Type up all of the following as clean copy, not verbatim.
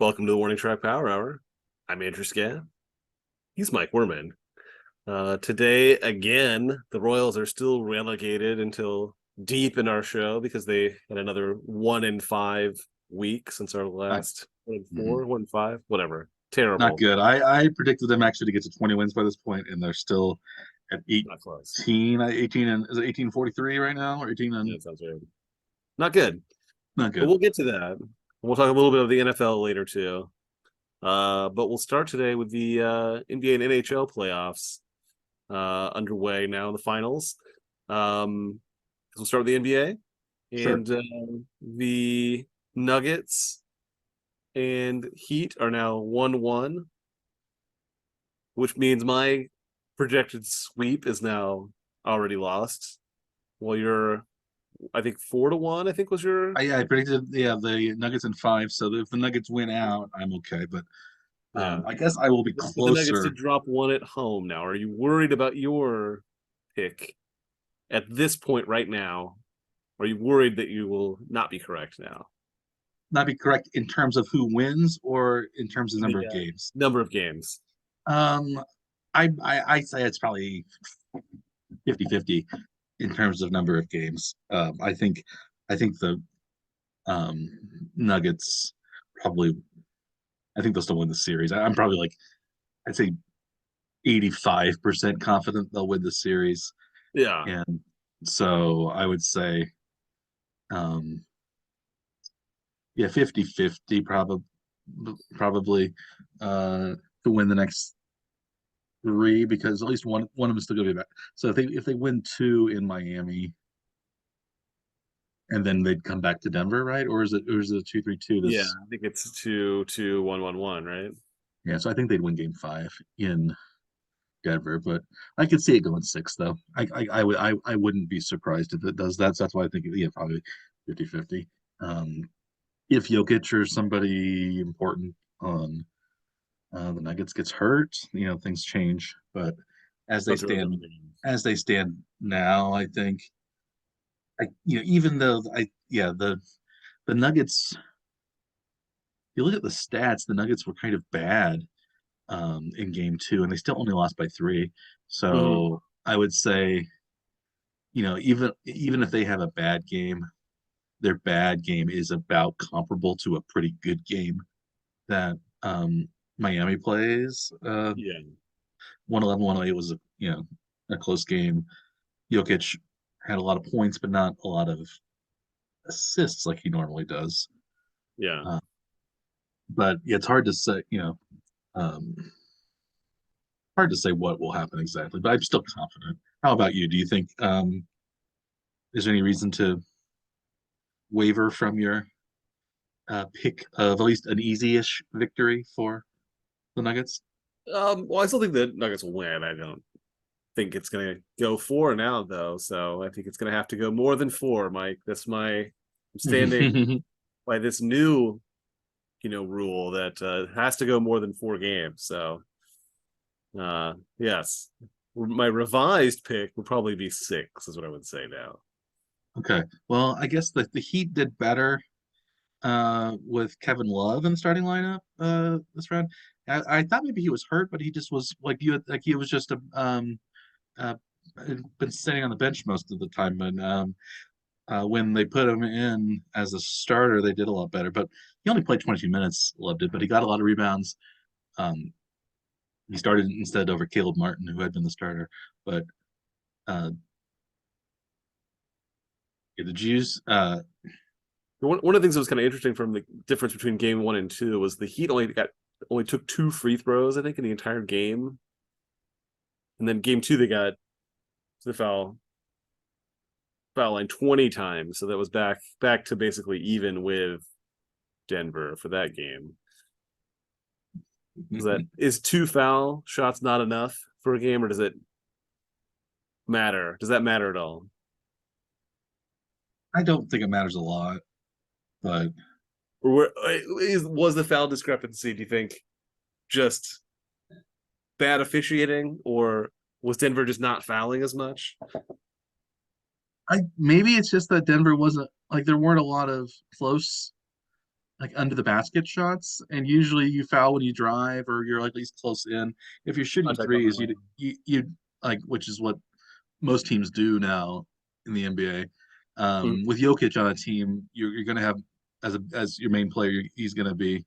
Welcome to the Warning Track Power Hour. I'm Andrew Scabb. He's Mike Werman. Today, again, the Royals are still relegated until deep in our show because they had another 1-5 week since our Not, last 1-4, mhm. 1-5, whatever. Not Terrible. good. I predicted them actually to get to 20 wins by this point, and they're still at Not close. 18 and is it 1843 right now, or 18 Yeah, and that sounds right. Not good. not But good. we'll get to that. We'll talk a little bit of the NFL later, too. But we'll start today with the NBA and NHL playoffs underway now in the finals. We'll start with the NBA Sure. and the Nuggets and Heat are now 1-1, which means my projected sweep is now already lost. Well, you're, I think 4-1. I think was your I predicted the Nuggets in five, so if the Nuggets win out, I'm okay. But yeah. I guess I will be But the Nuggets closer. did drop one at home. Now, are you worried about your pick at this point right now? Are you worried that you will not be correct now? Not be correct in terms of who wins or in terms of The number of games. number of games. Um, I say it's probably 50-50 in terms of number of games. I think the um, Nuggets probably. I think they'll still win the series. I'm probably like I'd say 85% confident they'll win the series, Yeah. and so I would say um, yeah 50-50 probably to win the next three because at least one of them is still going to be back. So if they win two in Miami and then they'd come back to Denver, right? Or is it 2-3-2 Yeah, this? I think it's 2-2-1-1-1, right? Yeah, so I think they'd win game five in Denver, but I could see it going six though. I wouldn't be surprised if it does that. So that's why I think yeah, probably 50-50. If Jokic or somebody important on the Nuggets gets hurt, things change. But as they That's really stand limiting. as they stand now, I think even though the Nuggets, you look at the stats, the Nuggets were kind of bad in game two, and they still only lost by three. Mhm. So I would say, even if they have a bad game, their bad game is about comparable to a pretty good game that Miami plays. Yeah. 111, 108 was a close game. Jokic had a lot of points, but not a lot of assists like he normally does. Yeah. Uh, but yeah, it's um, hard to say what will happen exactly. But I'm still confident. How about you? Do you think is there any reason to waver from your pick of at least an easy-ish victory for the Nuggets? Well, I still think the Nuggets will win. I don't think it's gonna go four now, though. So I think it's gonna have to go more than four, Mike. I'm standing by this new, rule that has to go more than 4 games. So yes. My revised pick would probably be six, is what I would say now. Okay. Well, I guess the Heat did better with Kevin Love in the starting lineup this round. I thought maybe he was hurt, but he just was like he was just uh been sitting on the bench most of the time. And when they put him in as a starter, they did a lot better. But he only played 22 minutes, Love did, but he got a lot of rebounds. Um, he started instead over Caleb Martin, who had been the starter. But uh, yeah, the Jews, One of the things that was kind of interesting from the difference between game one and two was the Heat only took 2 free throws, I think, in the entire game. And then game two they got the foul line 20 times. So that was back to basically even with Denver for that game. Is 2 foul shots not enough for a game, or does it matter? Does that matter at all? I don't think it matters a lot, but Was the foul discrepancy, do you think, just bad officiating, or was Denver just not fouling as much? I maybe it's just that Denver wasn't like there weren't a lot of close like under the basket shots, and usually you foul when you drive or you're like at least close in. If you're shooting Contact on the threes, line. you like, which is what most teams do now in the NBA. Mm, With Jokic on a team, you're going to have as your main player, he's going to be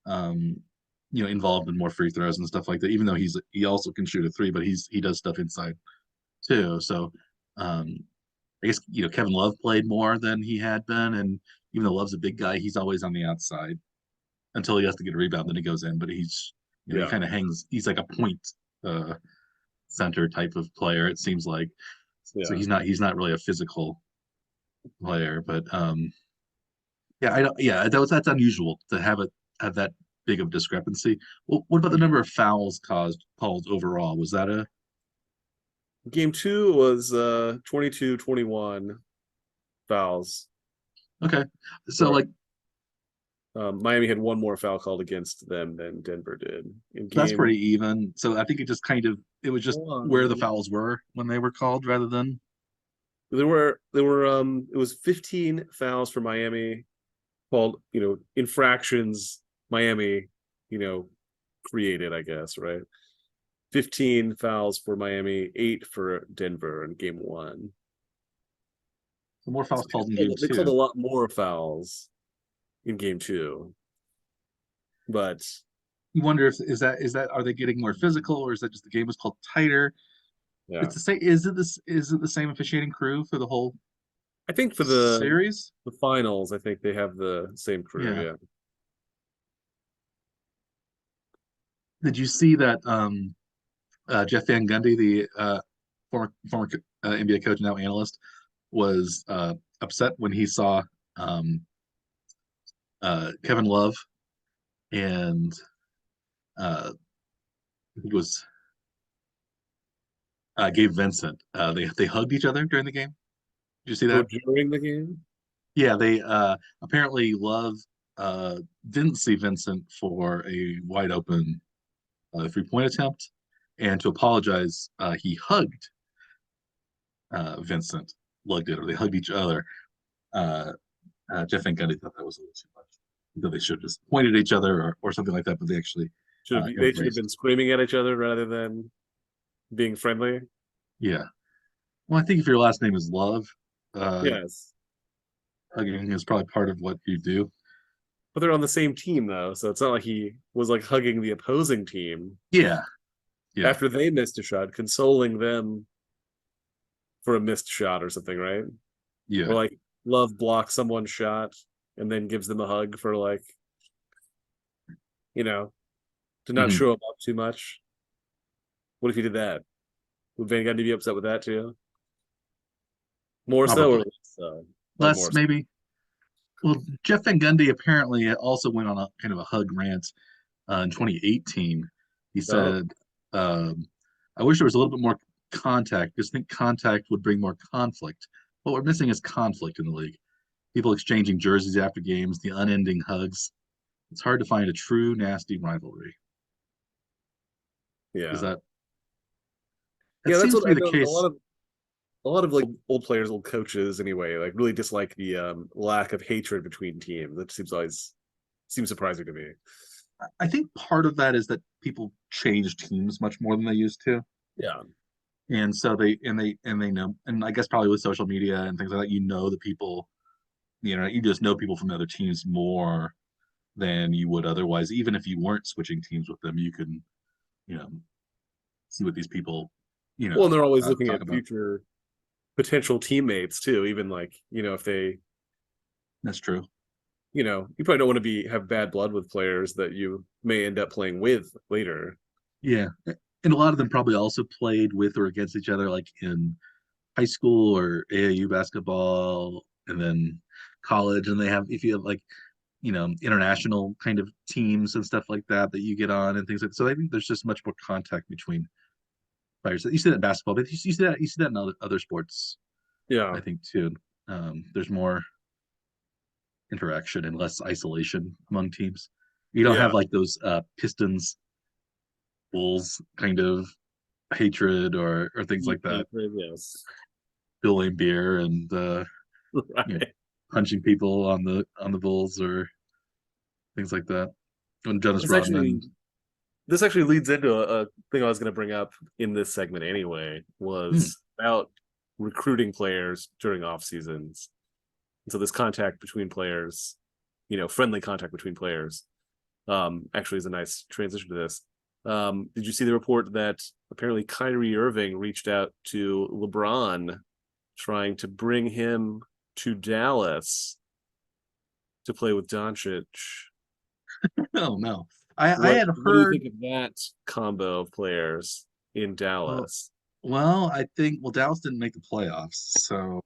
um, involved in more free throws and stuff like that. Even though he also can shoot a three, but he does stuff inside too. So um, I guess Kevin Love played more than he had been, and even though Love's a big guy, he's always on the outside until he has to get a rebound, then he goes in. But he yeah, kind of hangs. He's like a point uh, center type of player. It seems like so yeah. he's not really a physical player, but yeah, I don't, yeah, that's unusual to have that big of discrepancy. Well, what about the number of fouls caused calls overall? Was that a Game two was 22-21 fouls. okay? So Or like Miami had one more foul called against them than Denver did in that's game pretty even. So I think it was just where the one. fouls were when they were called rather than There were it was 15 fouls for Miami called, infractions Miami, you know, created, I guess, right? 15 fouls for Miami, 8 for Denver in game one. more So fouls called in game they called a two. lot more fouls in game two, but You wonder if is that are they getting more physical or is that just the game was called tighter? yeah. It's the same. Is it the same officiating crew for the whole I think for series? the finals, I think they have the same crew, Yeah. yeah. Did you see that Jeff Van Gundy, the former NBA coach now analyst, was upset when he saw um, Kevin Love and he was Gabe Vincent. They hugged each other during the game. Did you see Oh, that? during the game? Yeah, they apparently Love didn't see Vincent for a wide open 3-point attempt, and to apologize, he hugged Vincent. Lugged it, or they hugged each other. Uh, Jeff Van Gundy thought that was a little too much. That they should have just pointed at each other or something like that, but they actually They should have been embraced. screaming at each other rather than being friendly. Yeah. Well, I think if your last name is Love, uh, Yes. hugging is probably part of what you do. But they're on the same team though, so it's not like he was like hugging the opposing team Yeah. Yeah. after they missed a shot, consoling them for a missed shot or something, right? Or Yeah. like Love blocks someone's shot and then gives them a hug for like, you know, to not Hmm. show them up too much. What if he did that? Would Van Gundy be upset with that too? More so or Probably less so? Like less, more so. maybe. Well, Jeff Van Gundy apparently also went on a kind of a hug rant in 2018. He Oh, said, um, "I wish there was a little bit more contact because I think contact would bring more conflict. What we're missing is conflict in the league. People exchanging jerseys after games, the unending hugs. It's hard to find a true nasty rivalry. Is yeah. that Yeah, that's seems to what be I the know. case? A lot of like old players, old coaches anyway, like really dislike the lack of hatred between teams. That seems surprising to me. I think part of that is that people change teams much more than they used to. Yeah. And so they know, and I guess probably with social media and things like that, the people, you just know people from other teams more than you would otherwise. Even if you weren't switching teams with them, you can, you know, see what these people, Well, and they're always looking talk at about. future potential teammates too. Even like, if they, That's true. you probably don't want to have bad blood with players that you may end up playing with later. Yeah. And a lot of them probably also played with or against each other, like in high school or AAU basketball, and then college. And if you have like, international kind of teams and stuff like that that you get on and things like that. So I think there's just much more contact between players. You see that in basketball, but you see that in other sports, Yeah. I think too. There's more interaction and less isolation among teams. You don't have Yeah. like those Pistons Bulls kind of hatred or things like Deep that. hatred, yes. Bill Beer and you know Right. punching people on the Bulls or things like that. When Dennis This actually Rodman. this actually leads into a thing I was going to bring up in this segment anyway, Hmm. was about recruiting players during off seasons. And so this contact between players, friendly contact between players, actually is a nice transition to this. Did you see the report that apparently Kyrie Irving reached out to LeBron trying to bring him to Dallas to play with Doncic? Oh no. I What had what do you heard think of that combo of players in well, Dallas? I think Dallas didn't make the playoffs, so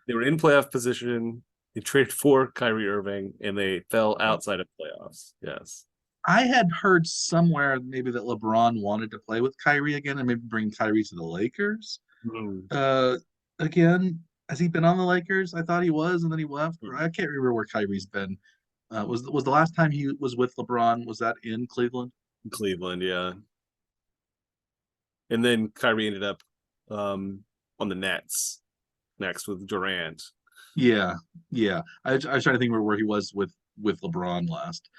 They were in playoff position. They traded for Kyrie Irving and they fell uh, outside of playoffs. Yes. I had heard somewhere maybe that LeBron wanted to play with Kyrie again and maybe bring Kyrie to the Lakers. Mm. Uh, Again, has he been on the Lakers? I thought he was, and then he left. I can't remember where Kyrie's been. Was the last time he was with LeBron? Was that in Cleveland? Cleveland, yeah. And then Kyrie ended up on the Nets next with Durant. Yeah, yeah. I was trying to think where he was with LeBron last.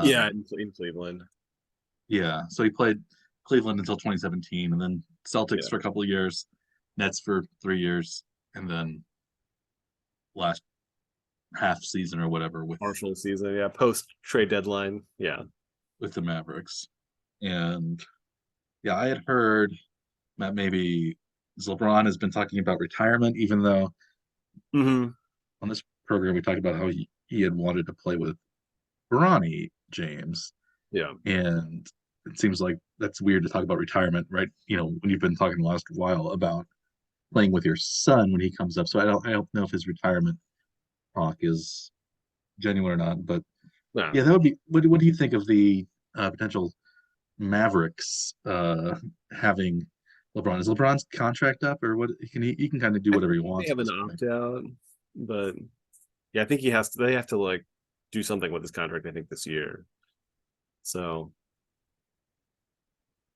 Yeah, Um, in Cleveland. yeah, so he played Cleveland until 2017, and then Celtics Yeah. for a couple of years, Nets for 3 years, and then last half season or whatever Partial season, yeah. Post trade deadline. Yeah. with the Mavericks. And yeah, I had heard that maybe LeBron has been talking about retirement, even though Hmm. on this program we talked about how he had wanted to play with Bronny James. Yeah. And it seems like that's weird to talk about retirement, right? When you've been talking the last while about playing with your son when he comes up. So I don't know if his retirement talk is genuine or not. But Yeah. yeah, that would be. What do you think of the potential Mavericks having LeBron? Is LeBron's contract up, or what? He can kind of do I whatever he think they wants at have an this point. opt out, but yeah, I think they have to like do something with his contract, I think, this year. So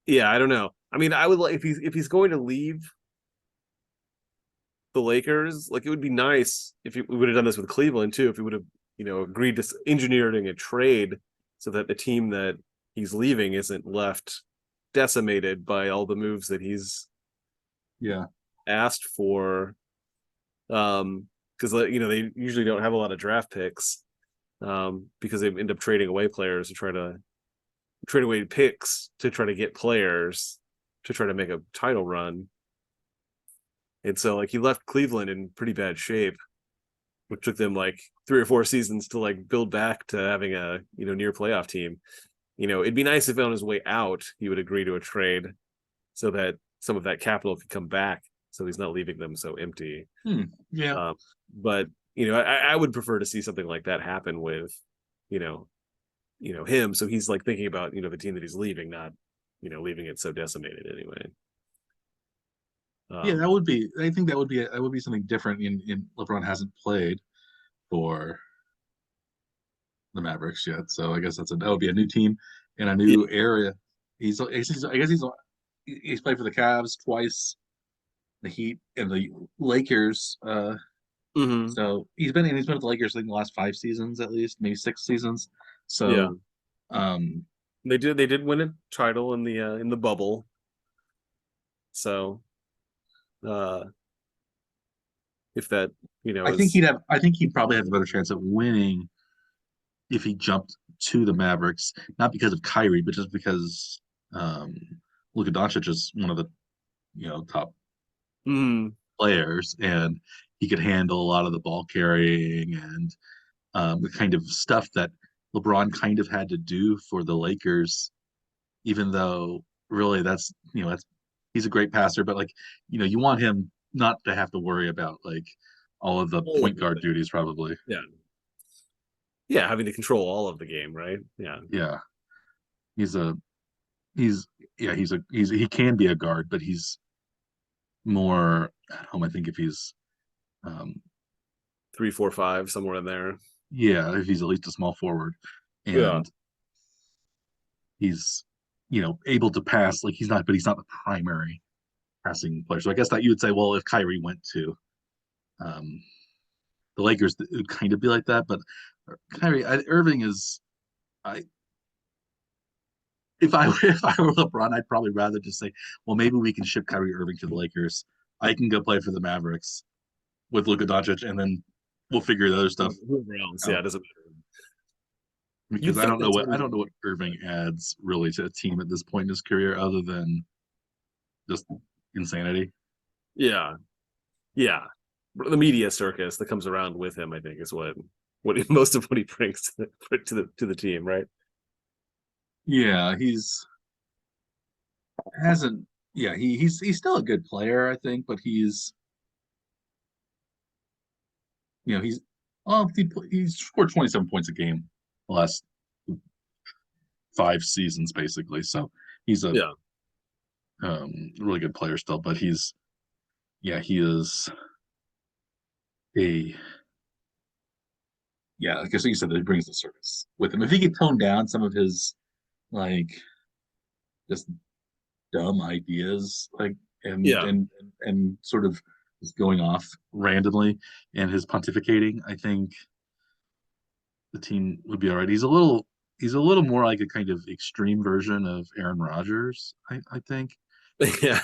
yeah, I don't know. I mean, I would like if he's going to leave the Lakers, like it would be nice if we would have done this with Cleveland too, if he would have, agreed to engineering a trade so that the team that he's leaving isn't left decimated by all the moves that he's Yeah, asked for. Because they usually don't have a lot of draft picks, because they end up trading away players to try to trade away picks to try to get players to try to make a title run. And so like he left Cleveland in pretty bad shape, which took them like 3 or 4 seasons to like build back to having a near playoff team. It'd be nice if on his way out he would agree to a trade so that some of that capital could come back, so he's not leaving them so empty. hmm. Yeah, But I would prefer to see something like that happen with you know him, so he's like thinking about the team that he's leaving, not leaving it so decimated anyway. yeah. That Um, would be. I think that would be something different. In LeBron hasn't played for the Mavericks yet, so I guess that would be a new team in a yeah. new area. I guess he's played for the Cavs twice, the Heat, and the Lakers. Hmm. So he's been with the Lakers I think the last 5 seasons at least, maybe 6 seasons. Yeah, So um, they did win a title in the bubble, so uh if that is. I think he'd probably have a better chance of winning if he jumped to the Mavericks, not because of Kyrie, but just because um, Luka Doncic is one of the top Mm, players, and he could handle a lot of the ball carrying and the kind of stuff that LeBron kind of had to do for the Lakers, even though really that's he's a great passer, but like you want him not to have to worry about like all of the all of point the guard things. duties probably. Yeah, yeah, having to control all of the game, right? Yeah. Yeah, he's a he's yeah he can be a guard, but he's more at home. I think if he's um 3, 4, 5, somewhere in there. yeah, if he's at least a small forward Yeah. and he's able to pass, like he's not the primary passing player. So I guess that you would say, well, if Kyrie went to um the Lakers, it would kind of be like that. But Irving is. I if I if I were LeBron, I'd probably rather just say, well, maybe we can ship Kyrie Irving to the Lakers. I can go play for the Mavericks with Luka Doncic, and then we'll figure the other stuff Whoever else, yeah, out. it doesn't matter. Because You'd think that I Tony, don't know what Irving adds really to a team at this point in his career other than just insanity. yeah, yeah, the media circus that comes around with him, I think, is most of what he brings to the team, right? Yeah, he's hasn't. Yeah, he's still a good player, I think, but he's he's scored 27 points a game the last 5 seasons basically. So he's a Yeah, really good player still, but he is a yeah, like I guess you said that he brings the service with him. If he could tone down some of his like just dumb ideas, like yeah. and sort of just going off randomly and his pontificating, I think the team would be all right. He's a little more like a kind of extreme version of Aaron Rodgers, I think. Yeah,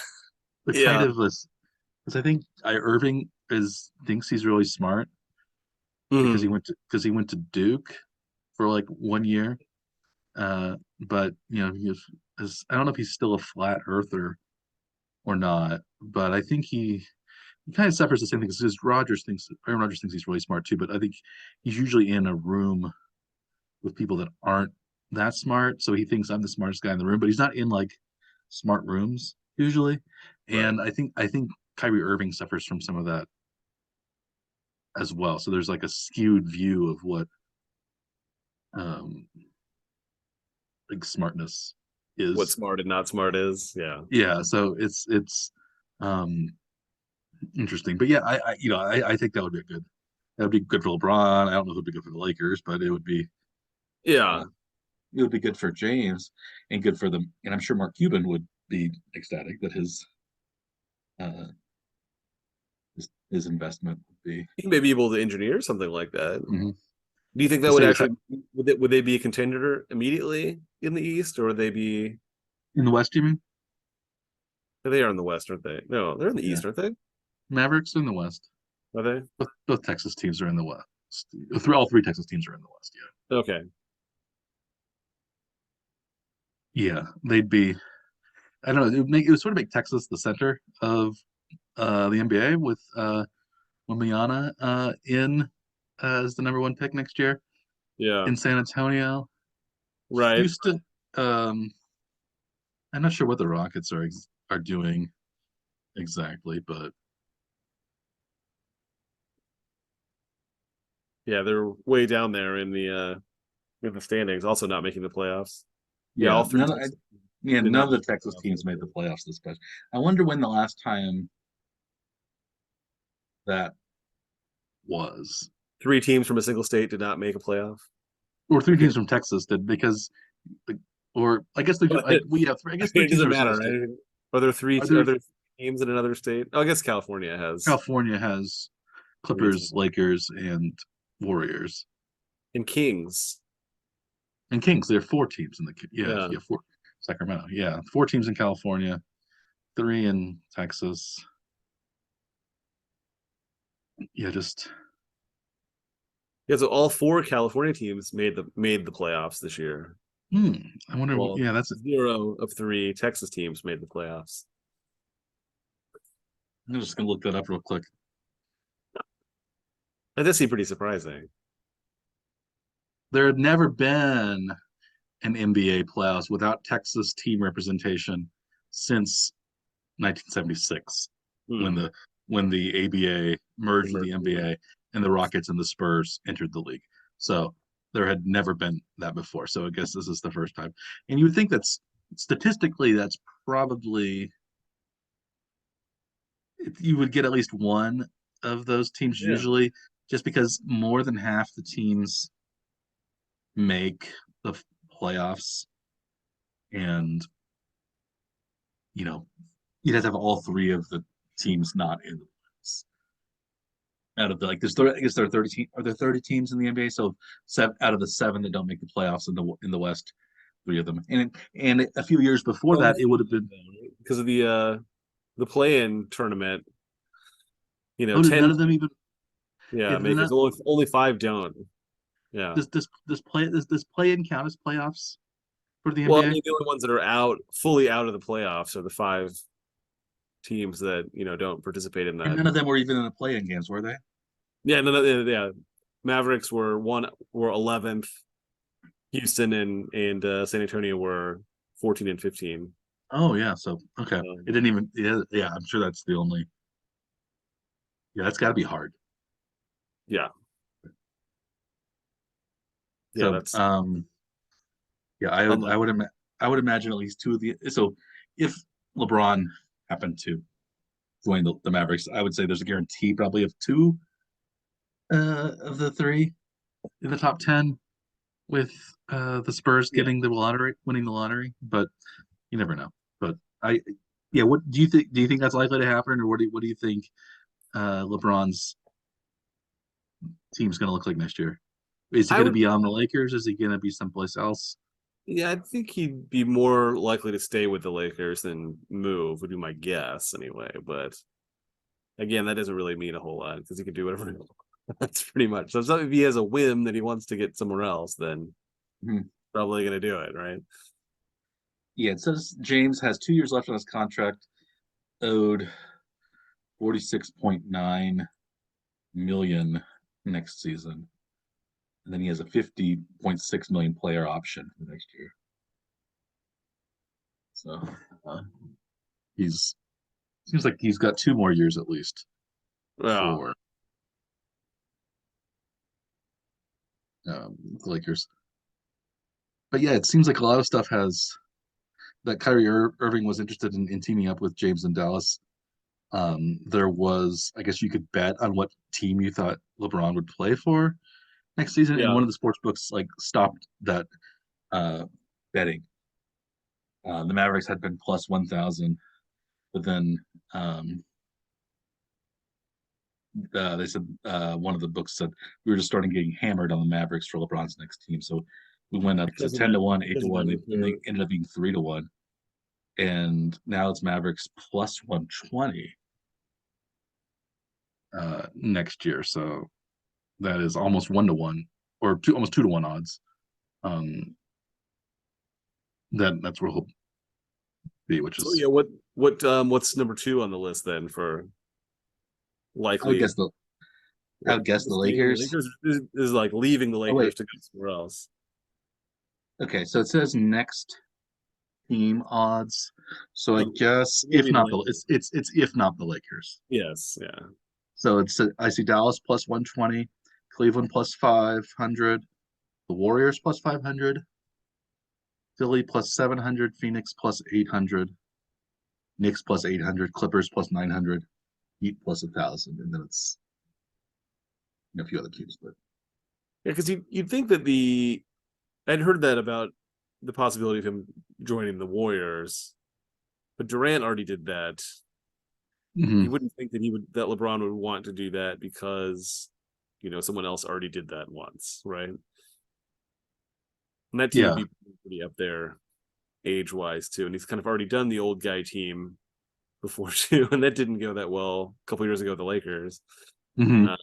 The kind yeah. of was because I think Irving is thinks he's really smart Hmm. because he went to Duke for like 1 year. But I don't know if he's still a flat earther or not, but I think he kind of suffers the same thing because Aaron Rodgers thinks he's really smart too, but I think he's usually in a room with people that aren't that smart, so he thinks I'm the smartest guy in the room, but he's not in like smart rooms usually. Right. And I think Kyrie Irving suffers from some of that as well. So there's like a skewed view of what um like smartness What is. smart and not smart is. Yeah. Yeah, so it's um interesting. But yeah, I think that would be good for LeBron. I don't know if it'd be good for the Lakers, but uh, Yeah. it would be good for James and good for them. And I'm sure Mark Cuban would be ecstatic that uh his investment would be. He may be able to engineer something like that. Mhm. Do you think that To would say actually would they be a contender immediately in the East, or would they be? in the West, you mean? They are in the West, aren't they? No, they're in the Yeah, East, aren't they? Mavericks are in the West. Are they? Both Texas teams are in the West. All three Texas teams are in the West. Okay. Yeah, yeah, they'd be. I don't know. It would sort of make Texas the center of the NBA with Wembanyama in as the number 1 pick next year Yeah. in San Antonio. Right. Houston, I'm not sure what the Rockets are doing exactly, but Yeah, they're way down there in the standings, also not making the playoffs. Yeah, yeah, all three Texas did none not of the make the Texas playoffs teams this made year. the playoffs this much. I wonder when the last time that was, Three teams from a single state did not make a playoff. or three Okay. teams from Texas did because, like, or I guess But we have I I guess mean, three it teams doesn't from a single matter, state. right? Are there three? Are Are there there teams in another state? Oh, I guess California has California has three Clippers, teams. Lakers, and Warriors And Kings. and Kings. There are 4 teams in Yeah. four Sacramento. Yeah, 4 teams in California, 3 in Texas. Yeah, just Yeah, so all four California teams made the playoffs this year. hmm. I wonder. Well, Yeah, that's. zero of three Texas teams made the playoffs. I'm just gonna look that up real quick. That does seem pretty surprising. There had never been an NBA playoffs without Texas team representation since 1976, when Hmm. the ABA merged with the Yeah. NBA and the Rockets and the Spurs entered the league. So there had never been that before. So I guess this is the first time. And you would think that's statistically that's probably you would get at least one of those teams Yeah. usually, just because more than half the teams make the playoffs, and you know you'd have to have all 3 of the teams not in the playoffs. out of the like there's 30, I guess there are 30 are there 30 teams in the NBA? So seven out of the seven that don't make the playoffs in the West, three of them. And a few years before Only that, it would have 15, been though, right? Because of the play-in tournament. oh, did none 10. of them even Yeah, did makers not only five don't. Yeah. does play in count as playoffs for the Well, I NBA? mean, the only ones that are fully out of the playoffs are the five teams that don't participate in And that. none of them were even in the play-in games, were they? Yeah, no, yeah. Mavericks were 11th. Houston and San Antonio were 14 and 15. Oh yeah, so okay. It Um, didn't even yeah, I'm sure that's the only yeah, that's gotta be hard. yeah, yeah, So that's yeah, unlikely. I would imagine at least two of the so if LeBron happened to join the Mavericks, I would say there's a guarantee probably of two of the three in the top 10 with the Spurs Yeah, getting the lottery, winning the lottery, but you never know. But I yeah, what do you think that's likely to happen, or what do you think LeBron's team's going to look like next year? Is he I going to would. be on the Lakers? Is he going to be someplace else? Yeah, I think he'd be more likely to stay with the Lakers than move. Would be my guess anyway. But again, that doesn't really mean a whole lot because he could do whatever he wants. That's pretty much. So if he has a whim that he wants to get somewhere else, then Mhm. probably going to do it, right? Yeah, it says James has 2 years left on his contract, owed 46.9 million next season, and then he has a 50.6 million player option for next year. So uh, he's seems like he's got 2 more years at least Well, for the Lakers. But yeah, it seems like a lot of stuff has that Irving was interested in teaming up with James in Dallas. There was, I guess you could bet on what team you thought LeBron would play for next season, and yeah. one of the sports books like stopped that uh, betting. The Mavericks had been plus 1,000, but then um, they said one of the books said we were just starting getting hammered on the Mavericks for LeBron's next team, so we went up to Because of 10 that, to 1, 8 to because of that 1, and they Laker. ended up being 3 to 1, and now it's Mavericks plus 120 next year. So that is almost 1 to 1 or almost 2 to 1 odds. Um, that's where he'll be, which So is yeah, what's number two on the list then for I would likely guess the I what would guess the staying in the Lakers. Lakers is like leaving the Oh wait, Lakers to go somewhere else. okay, so it says next team odds. So I Oh, guess if maybe the not the Lakers. it's if not the Lakers. Yes, yeah. So it's I see Dallas plus 120, Cleveland plus 500, the Warriors plus 500, Philly plus 700, Phoenix plus 800, Knicks plus 800, Clippers plus 900, Heat plus 1,000, and then it's a few other teams. But Yeah, because you'd think that I'd heard that about the possibility of him joining the Warriors, but Durant already did that. mhm. You wouldn't think that LeBron would want to do that because someone else already did that once, right? And that team would Yeah, be pretty up there age wise too. And he's kind of already done the old guy team before too, and that didn't go that well a couple years ago with the Lakers. mhm. Uh,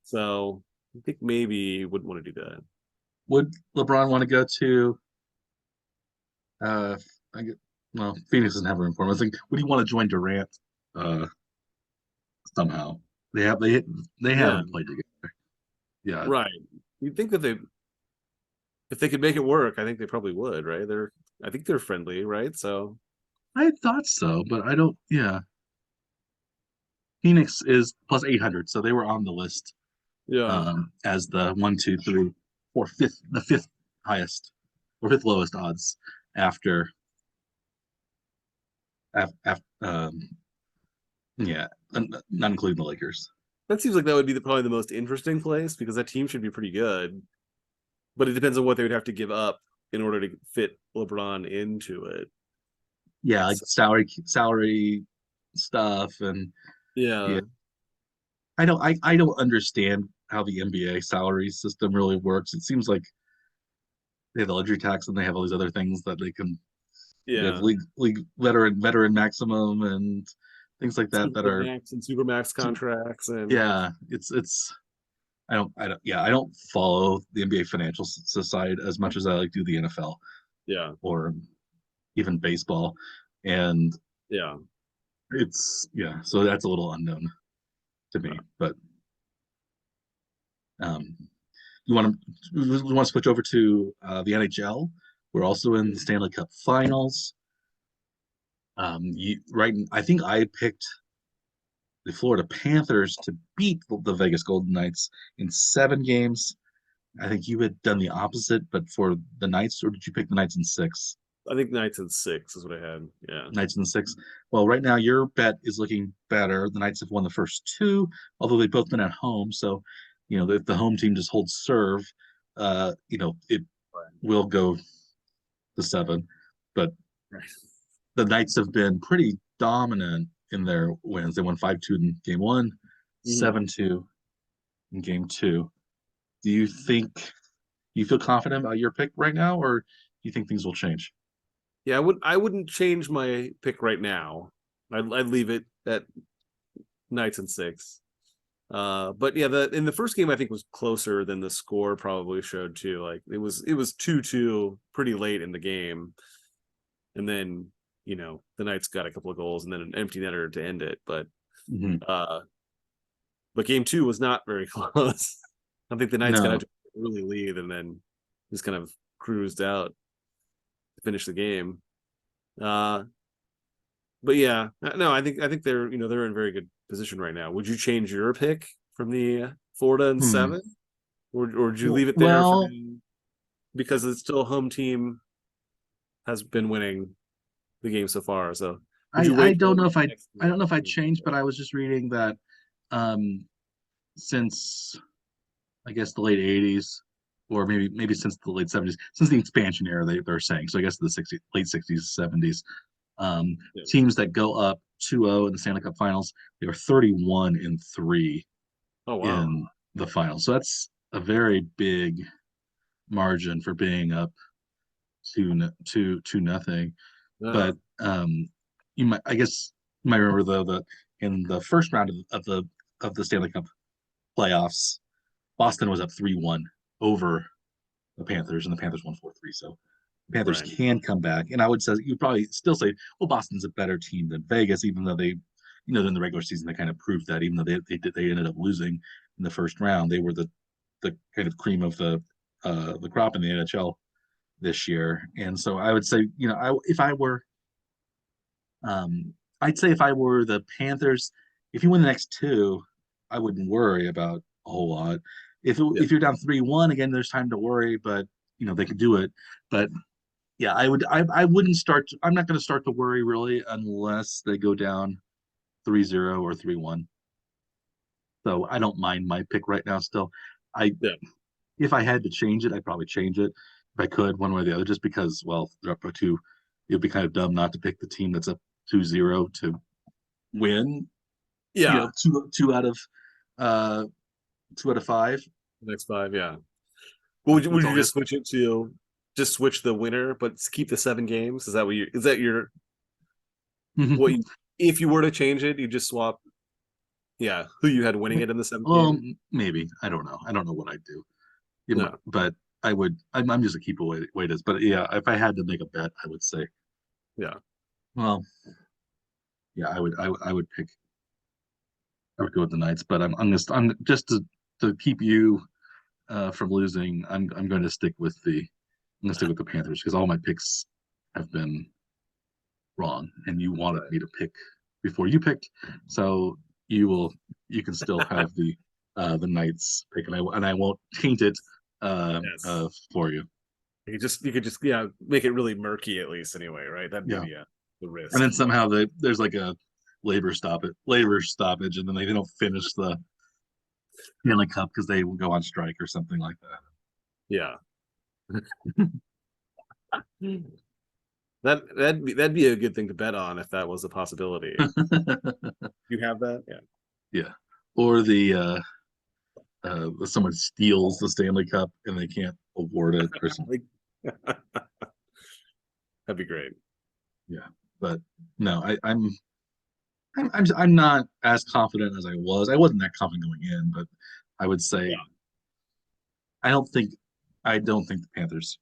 so I think maybe he wouldn't want to do that. Would LeBron want to go to? Uh, I get well, Phoenix doesn't have room for him. I think would he want to join Durant? Uh, somehow they have they Yeah, haven't played together. Yeah, right. You'd think that if they could make it work, I think they probably would, right? I think they're friendly, right? So I thought so, but I don't. Yeah, Phoenix is plus 800, so they were on the list yeah, as the one, two, three, four, fifth, the fifth highest or fifth lowest odds after after yeah, not including the Lakers. that seems like that would be probably the most interesting place because that team should be pretty good. But it depends on what they would have to give up in order to fit LeBron into it. Yeah, like So, salary stuff and yeah, yeah, I don't understand how the NBA salary system really works. It seems like they have the luxury tax and they have all these other things that they can. They have Yeah. league veteran maximum and things like that that are Supermax and supermax contracts and yeah. It's I don't follow the NBA financial side as much as I like do the NFL yeah, or even baseball, and yeah. it's yeah. So that's a little unknown to me, but um, you want to we want to switch over to the NHL. We're also in the Stanley Cup Finals. Right, I think I picked the Florida Panthers to beat the Vegas Golden Knights in 7 games. I think you had done the opposite, but for the Knights, or did you pick the Knights in 6? I think Knights and 6 is what I had. Yeah. Knights in 6. Well, right now your bet is looking better. The Knights have won the first 2, although they've both been at home. So, if the home team just holds serve, it will go to 7. But Right. the Knights have been pretty dominant in their wins. They won 5-2 in game 1, Mhm. 7-2 in game 2. Do you feel confident about your pick right now, or do you think things will change? Yeah, I wouldn't change my pick right now. I'd leave it at Knights and 6. But yeah, the in the first game I think was closer than the score probably showed too. Like it was 2-2 pretty late in the game. And then, the Knights got a couple of goals and then an empty netter to end it. Mhm. Uh but game 2 was not very close. I think the Knights got out No, to an early lead and then just kind of cruised out to finish the game. Uh but yeah, no, I think they're in very good position right now. Would you change your pick from the Florida and hmm. 7, or would you leave it there for Well, now because it's still home team has been winning the game so far? So would you I wait don't till know if next I week? don't know if I'd change, but I was just reading that um, since I guess the late '80s, or maybe since the late '70s, since the expansion era, they're saying. So I guess the late '60s, '70s, um, Yeah. teams that go up 2-0 in the Stanley Cup Finals, they were 31-3 Oh wow. in the finals. So that's a very big margin for being up two nothing. Yeah. But I guess you might remember though that in the first round of the Stanley Cup playoffs, Boston was up 3-1 over the Panthers, and the Panthers won 4-3. So the Panthers Right. can come back, and I would say you'd probably still say, well, Boston's a better team than Vegas, even though they, in the regular season they kind of proved that, even though they ended up losing in the first round, they were the kind of cream of the crop in the NHL this year. And so I would say, if I were, I'd say if I were the Panthers, if you win the next 2, I wouldn't worry about a whole lot. Yeah. If you're down 3-1 again, there's time to worry, but they could do it. But yeah, I wouldn't start. I'm not going to start to worry really unless they go down 3-0 or 3-1. So I don't mind my pick right now. Still, I Yeah. if I had to change it, I'd probably change it if I could, one way or the other, just because, well, they're up by 2. It'd be kind of dumb not to pick the team that's up 2-0 to win. Yeah. Uh, 2 out of 5. Next 5. Yeah. Well, would That's you all I have. just switch it to just switch the winner, but keep the 7 games? Is that your what you, if you were to change it, you just swap, yeah, who you had winning it in the 7th Well, game? maybe I don't know. I don't know what I'd do. No. But I would. I'm just a keep away it is. But yeah, if I had to make a bet, I would say, Yeah. well, yeah, I would pick. I would go with the Knights. But I'm just to keep you from losing. I'm going to stick with the Panthers because all my picks have been wrong, and you wanted Right. me to pick before you picked, so you can still have the Knights pick, and I won't taint it Yes. for you. You could just yeah, make it really murky at least anyway, right? That'd be Yeah, the and risk. then somehow there's like a labor stoppage, and then they don't finish the Stanley Cup because they will go on strike or something like Yeah. That'd be a good thing to bet on if that was a possibility. that. You have that? Yeah. Yeah. or the someone steals the Stanley Cup and they can't award it or something. Like, that'd be great. Yeah, but no, I'm not as confident as I was. I wasn't that confident going in, but I would say Yeah. I don't think the Panthers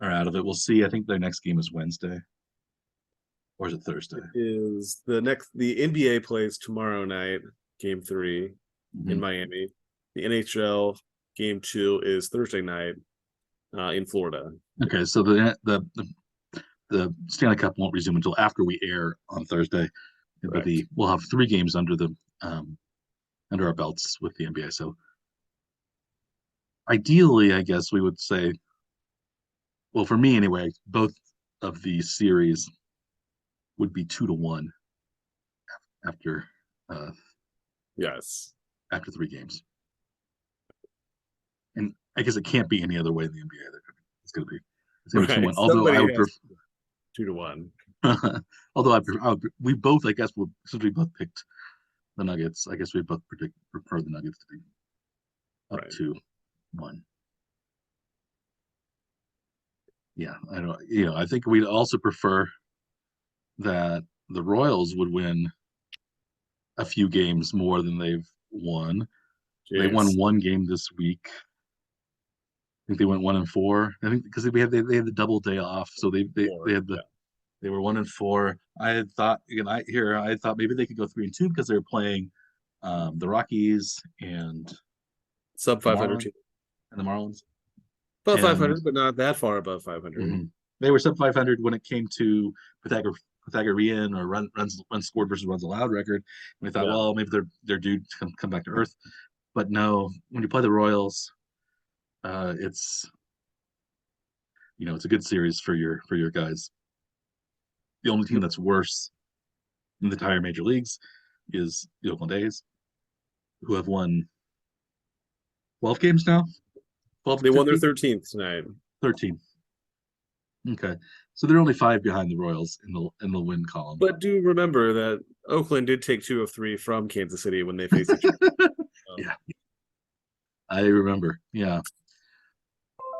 are out of it. We'll see. I think their next game is Wednesday, or is it Thursday? Is the NBA plays tomorrow night, game 3 in Mhm. Miami. The NHL game 2 is Thursday night in Florida. Okay, so the Stanley Cup won't resume until after we air on Thursday, but Correct. we'll have 3 games um, under our belts with the NBA. So ideally, I guess we would say, well, for me anyway, both of these series would be 2-1 after uh, Yes. after 3 games, and I guess it can't be any other way in the NBA. It's gonna be Right. 2-1. Although I Somebody would has 2-1. although we both, I guess, since we both picked the Nuggets, I guess we both prefer the Nuggets to be up Right. 2-1. Yeah, I don't. I think we'd also prefer that the Royals would win a few games more than they've won. They won Jeez. 1 game this week. I think they went 1-4. I think because they had the double day off, so they Four. had Yeah. they were 1-4. I had thought again. I thought maybe they could go 3-2 because they were playing the Rockies Sub the 500 Marlins team. and the Marlins, Above and 500, but not that far above 500. mhm. They were sub 500 when it came to Pythagorean or runs scored versus runs allowed record. And we thought, Yeah. well, maybe they're due to come back to earth. But no, when you play the Royals, it's it's a good series for your guys. The only team that's worse in the entire major leagues is the Oakland A's, who have won 12 games now, 12 They to won their 15, 13th tonight. 13. Okay, so they're only 5 behind the Royals in the win column. But do remember that Oakland did take 2 of 3 from Kansas City when they faced each other. Yeah, I remember. Yeah,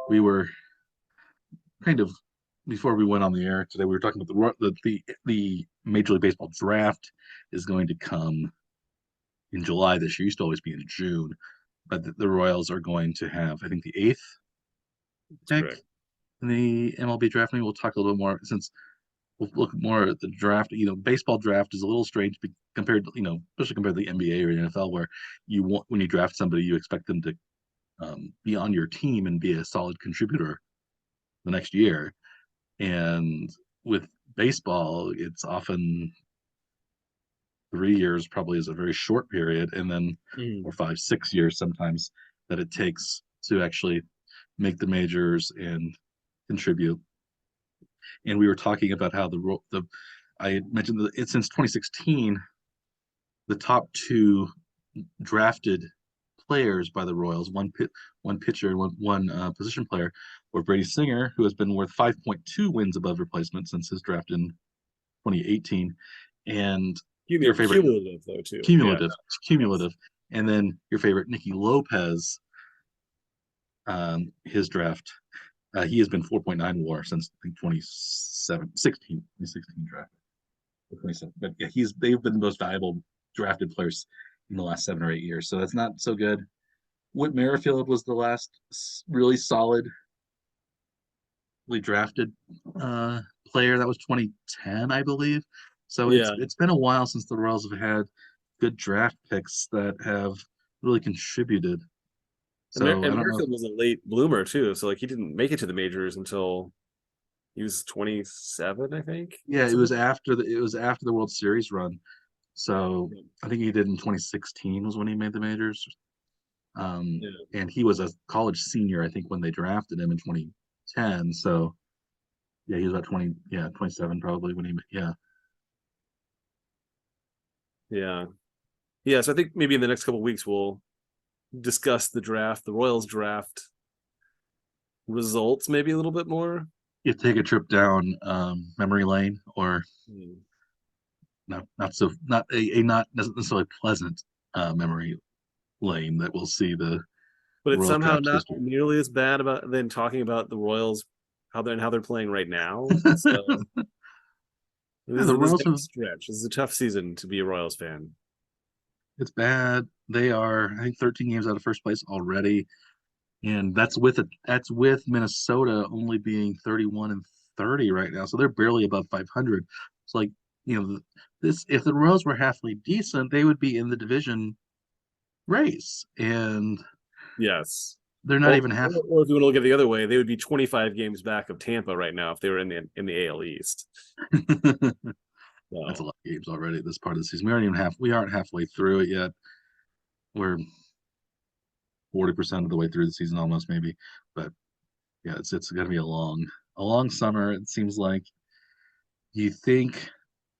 we were kind of before we went on the air today. We were talking about the Major League Baseball draft is going to come in July this year. It used to always be in June, but the Royals are going to have, I think, the 8th That's pick correct. in the MLB draft. Maybe we'll talk a little bit more since we'll look more at the draft. Baseball draft is a little strange compared to, especially compared to the NBA or the NFL, where when you draft somebody, you expect them to be on your team and be a solid contributor the next year. And with baseball, it's often 3 years probably is a very short period, and then Mm. or 5, 6 years sometimes that it takes to actually make the majors and contribute. And we were talking about how the I mentioned that since 2016, the top 2 drafted players by the Royals, one pitcher and one position player, were Brady Singer, who has been worth 5.2 wins above replacement since his draft in 2018, and your favorite Cumulative, though, too. Yeah. cumulative, Yes. cumulative, and then your favorite Nicky Lopez, his draft, he has been 4.9 WAR since I think 2016 draft. 27. But yeah, they've been the most valuable drafted players in the last 7 or 8 years. So that's not so good. Whit Merrifield was the last really solidly drafted player. That was 2010, I believe. So Yeah. it's been a while since the Royals have had good draft picks that have really contributed. So I And don't know. Merrifield was a late bloomer, too. So, like, he didn't make it to the majors until he was 27, I think. Yeah, Something. it was after the World Series run. So I think he did in 2016 was when he made the majors. Yeah. And he was a college senior, I think, when they drafted him in 2010. So yeah, he was about 20, yeah, 27 probably when yeah. Yeah. Yeah. So I think maybe in the next couple of weeks, we'll discuss the draft, the Royals draft results, maybe a little bit more. You take a trip down memory lane, or Hmm. not so not a not necessarily pleasant memory lane that we'll see but the it's Royal somehow Caps not history. nearly as bad about than talking about the Royals, how they're playing right now. So Yeah, this the is a Royals tough have stretch. This is a tough season to be a Royals fan. it's bad. They are, I think, 13 games out of first place already, and that's with Minnesota only being 31 and 30 right now, so they're barely above 500. It's like, this if the Royals were halfway decent, they would be in the division race, and Yes. they're not Or, even half. or if you want to look at it the other way, they would be 25 games back of Tampa right now if they were in the AL East. That's a So lot of games already this part of the season. We aren't halfway through it yet. We're 40% of the way through the season almost, maybe. But yeah, it's gonna be a long summer. It seems like. You think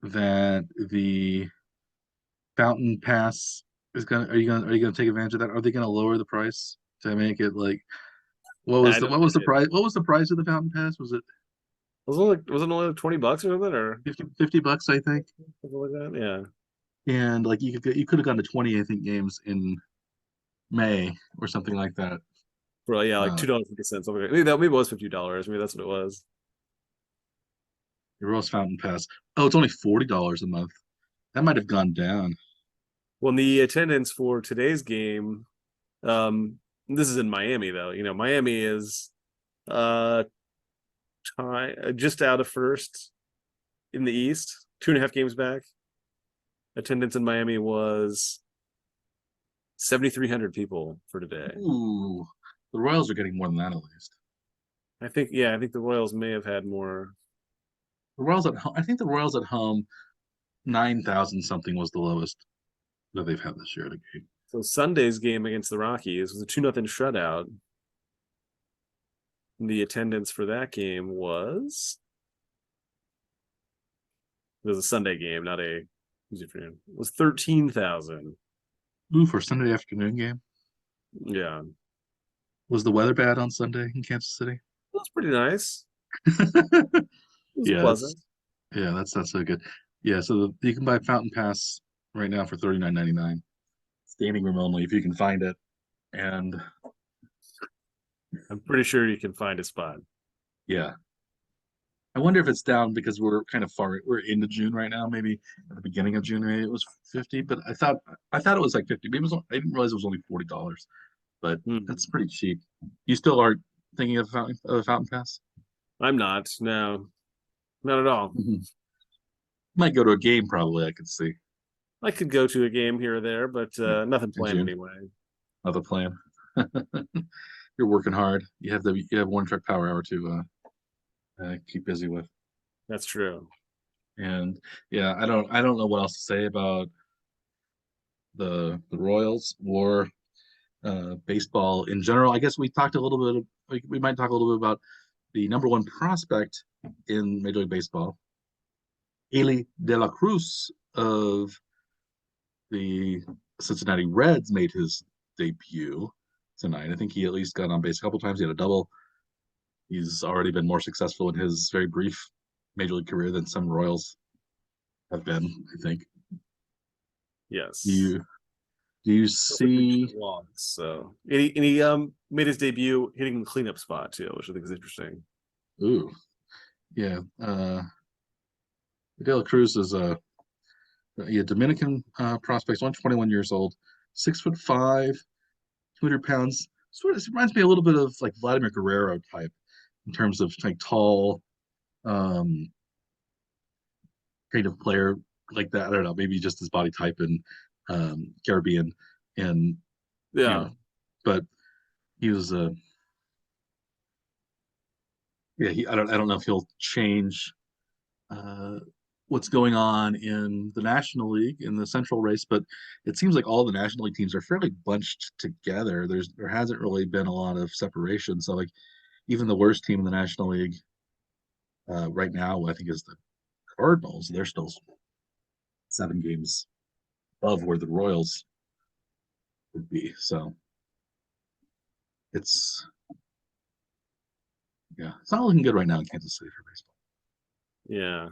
that the Fountain Pass is gonna are you gonna take advantage of that? Are they gonna lower the price to make it like what was I the don't. what was the price what was the price of the Fountain Pass? Was it Was it only 20 bucks or something or 50 bucks, I think? something like that? Yeah. And like you could have gone to 20, I think, games in May or something like that. For yeah, like Uh $2.50. Maybe it was $50. Maybe that's what it was. the Rose Fountain Pass. Oh, it's only $40 a month. That might have gone down. Well, the attendance for today's game, this is in Miami though. Miami is uh just out of first in the East, 2.5 games back. Attendance in Miami was 7,300 people for today. Ooh, the Royals are getting more than that at least. I think the Royals may have had more. The Royals at home, I think the Royals at home 9,000 something was the lowest that they've had this year at a game. So Sunday's game against the Rockies was a 2-0 shutout. The attendance for that game was a Sunday game, not a Tuesday afternoon. It was 13,000. Ooh, for a Sunday afternoon game. Yeah, it Was the weather bad on Sunday in Kansas City? was pretty nice. It was Yeah, pleasant. that's so good. Yeah, so you can buy Fountain Pass right now for 39.99. Standing room only if you can find it. And I'm pretty sure you can find a spot. yeah, I wonder if it's down because we're kind of we're into June right now. Maybe at the beginning of June, maybe it was 50, but I thought it was like 50. Maybe I didn't realize it was only $40, but Hmm. that's pretty cheap. You still aren't thinking of Fountain Pass? I'm not. No, not at all. Mhm. Might go to a game probably. I could see I could go to a game here or there, but in, nothing in planned June. anyway. Another plan. You're working hard. You have one track power hour to keep busy with. That's true. And yeah, I don't know what else to say about the Royals or baseball in general. I guess we might talk a little bit about the number one prospect in Major League Baseball, Eli De La Cruz of the Cincinnati Reds, made his debut tonight. I think he at least got on base a couple times. He had a double. He's already been more successful in his very brief major league career than some Royals have been, I think. Do Yes. you do you Also pitched see? for walks. So and he made his debut hitting the cleanup spot too, which I think is interesting. Ooh, yeah. De La Cruz is a Dominican prospect, only 21 years old, 6'5", 200 pounds. Sort of reminds me a little bit of like Vladimir Guerrero type in terms of like tall, um, creative player like that. I don't know, maybe just his body type and Caribbean, and you know, Yeah. but he was yeah. I don't know if he'll change uh, what's going on in the National League in the Central race, but it seems like all the National League teams are fairly bunched together. There hasn't really been a lot of separation. So like even the worst team in the National League right now, I think, is the Cardinals. They're still 7 games above where the Royals would be. So it's yeah, it's not looking good right now in Kansas City for baseball. Yeah.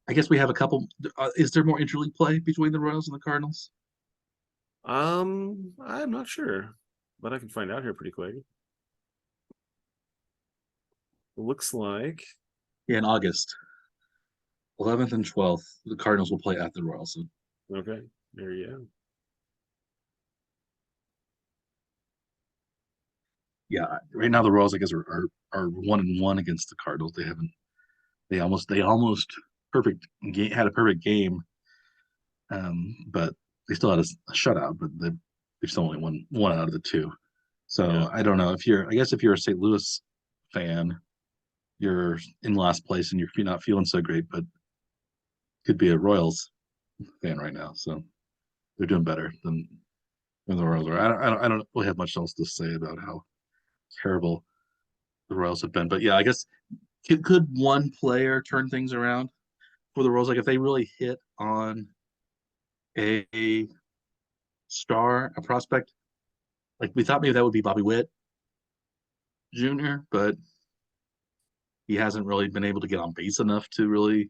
I guess we have a couple. Is there more interleague play between the Royals and the Cardinals? I'm not sure, but I can find out here pretty quick. Looks like Yeah, in August, 11th and 12th, the Cardinals will play at the Royals. So, okay. There you go. yeah, right now the Royals, I guess, are 1-1 against the Cardinals. They haven't. They almost perfect game had a perfect game, but they still had a shutout. But they've still only won one out of the two. Yeah. So I don't know if you're. I guess if you're a St. Louis fan, you're in last place and you're not feeling so great. But could be a Royals fan right now, so they're doing better than the Royals are. I don't really have much else to say about how terrible the Royals have been. But yeah, I guess could one player turn things around for the Royals? Like if they really hit on a star, a prospect, like we thought maybe that would be Bobby Witt Jr., but he hasn't really been able to get on base enough to really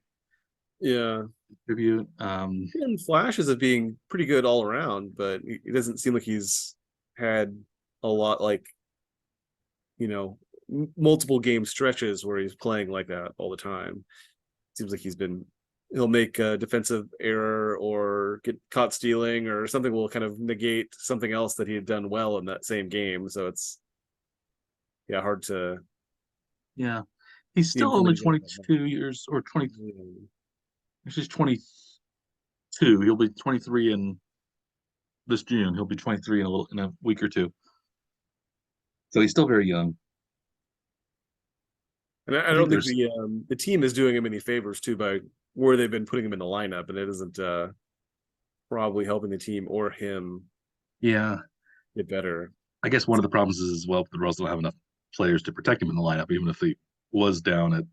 Yeah. contribute. And flashes of being pretty good all around, but it doesn't seem like he's had a lot like, multiple game stretches where he's playing like that all the time. Seems like he'll make a defensive error or get caught stealing or something will kind of negate something else that he had done well in that same game. So it's, yeah, hard to Yeah, he's see still him only coming again. 22 years or 20. He's 22. He'll be 23 in this June. He'll be 23 in a week or two. So he's still very young. And I I don't think think there's the team is doing him any favors too by where they've been putting him in the lineup, and it isn't probably helping the team or him yeah. get better. I guess one of the problems is as well the Royals don't have enough players to protect him in the lineup, even if he was down at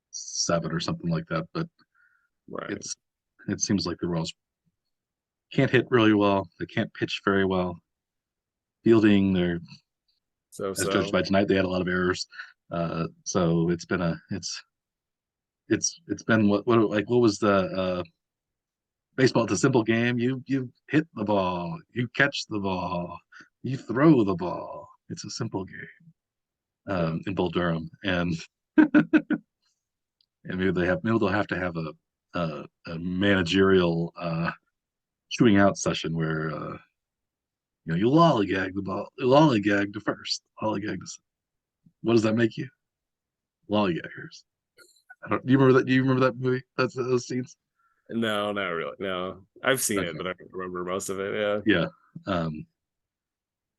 7 or something like that. But Right. it's it seems like the Royals can't hit really well. They can't pitch very well. Fielding, they're So as judged so by tonight, they had a lot of errors. So it's been what was the baseball? It's a simple game. You hit the ball, you catch the ball, you throw the ball. It's a simple game yeah. in Bull Durham, and maybe they'll have to have a managerial chewing out session where you lollygag the ball, lollygag to first, lollygag to. What does that make you? Lollygaggers. I don't. Do you remember that? Do you remember that movie? That's those scenes. No, not really. No, I've seen it, Okay. but I don't remember most of it. Yeah, Yeah. Um.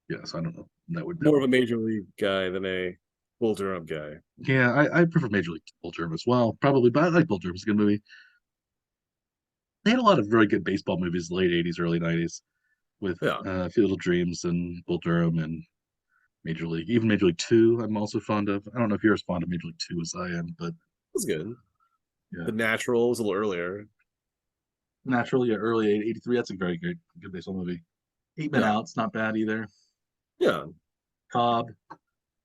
Yeah. So I don't know. That more of would. a major league guy than a Bull Durham guy. Yeah. I prefer Major League Bull Durham as well, probably, but I like Bull Durham. It's a good movie. They had a lot of very good baseball movies, late '80s, early '90s, with Yeah, Field of Dreams and Bull Durham and Major League, even Major League Two. I'm also fond of. I don't know if you're as fond of Major League Two as I am, but it was good. yeah, The Natural was a little earlier. naturally, yeah, early '83. That's a very good baseball movie. 8 Men Yeah, Out's not bad either. yeah, Cobb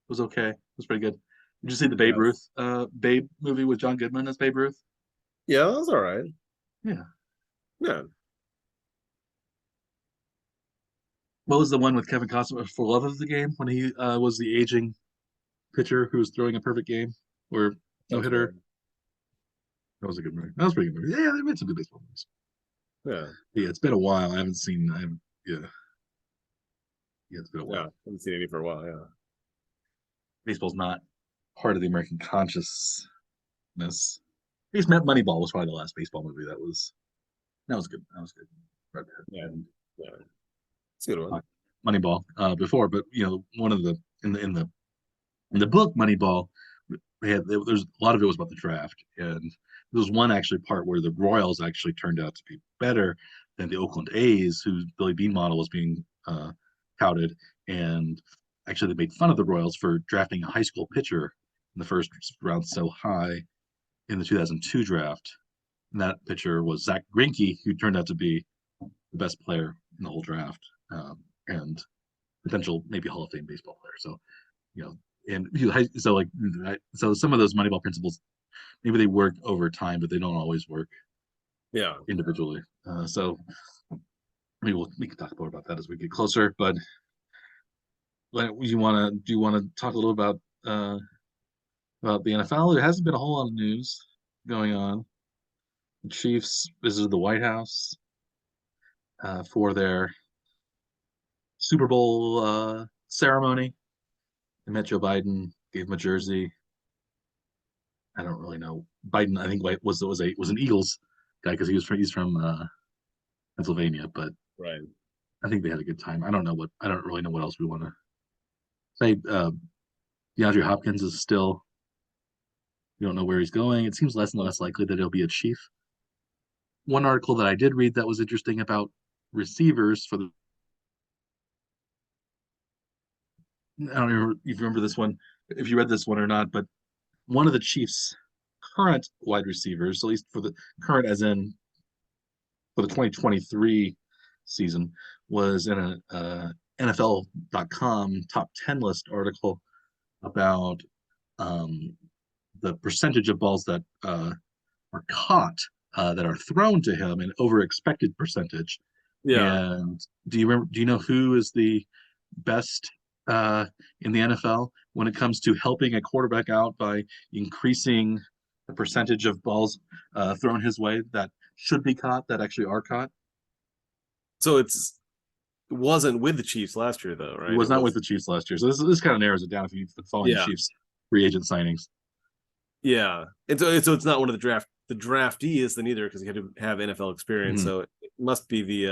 was okay. It was pretty good. Did you see the Babe yeah, Ruth Babe movie with John Goodman as Babe Ruth? yeah. That was all right. Yeah. Yeah, What was the one with Kevin Costner for Love of the Game when he was the aging pitcher who was throwing a perfect game or no sounds hitter? familiar. That was a good movie. That was a pretty good movie. Yeah, they made some good baseball movies. Yeah, Yeah, it's been a while. I haven't seen. I haven't. Yeah, yeah, it's been a yeah. while. Haven't seen any for a while. Yeah, Baseball's not part of the American consciousness. I guess Moneyball was probably the last baseball movie that was good. That was good. Right yeah, there. And yeah. It's a good one. Moneyball before, but one of the in the book Moneyball, there's a lot of it was about the draft, and there was one actually part where the Royals actually turned out to be better than the Oakland A's, whose Billy Bean model was being touted, and actually they made fun of the Royals for drafting a high school pitcher in the first round so high in the 2002 draft. And that pitcher was Zach Greinke, who turned out to be the best player in the whole draft, and potential maybe Hall of Fame baseball player. So you know, and so like so some of those Moneyball principles maybe they work over time, but they don't always work Yeah, individually. So maybe we can talk more about that as we get closer. But do you want to talk a little about the NFL? There hasn't been a whole lot of news going on. The Chiefs visited the White House for their Super Bowl ceremony. They met Joe Biden, gave him a jersey. I don't really know. Biden, I think, was an Eagles guy because he's from Pennsylvania, but Right. I think they had a good time. I don't really know what else we want to say. DeAndre Hopkins is still, we don't know where he's going. It seems less and less likely that he'll be a Chief. One article that I did read that was interesting about receivers for the, I don't remember if you remember this one, if you read this one or not, but one of the Chiefs' current wide receivers, at least for the current as in for the 2023 season, was in a NFL.com top 10 list article about um, the percentage of balls that are caught that are thrown to him, an over expected percentage. Yeah. And do you know who is the best uh, in the NFL when it comes to helping a quarterback out by increasing the percentage of balls thrown his way that should be caught that actually are caught? So it wasn't with the Chiefs last year though, He right? was It not with was. the Chiefs last year, so this kind of narrows it down if you've been following the Yeah. Chiefs free agent signings. Yeah. And so it's not one of the draftees then either because he had to have NFL experience. Mhm. So it must be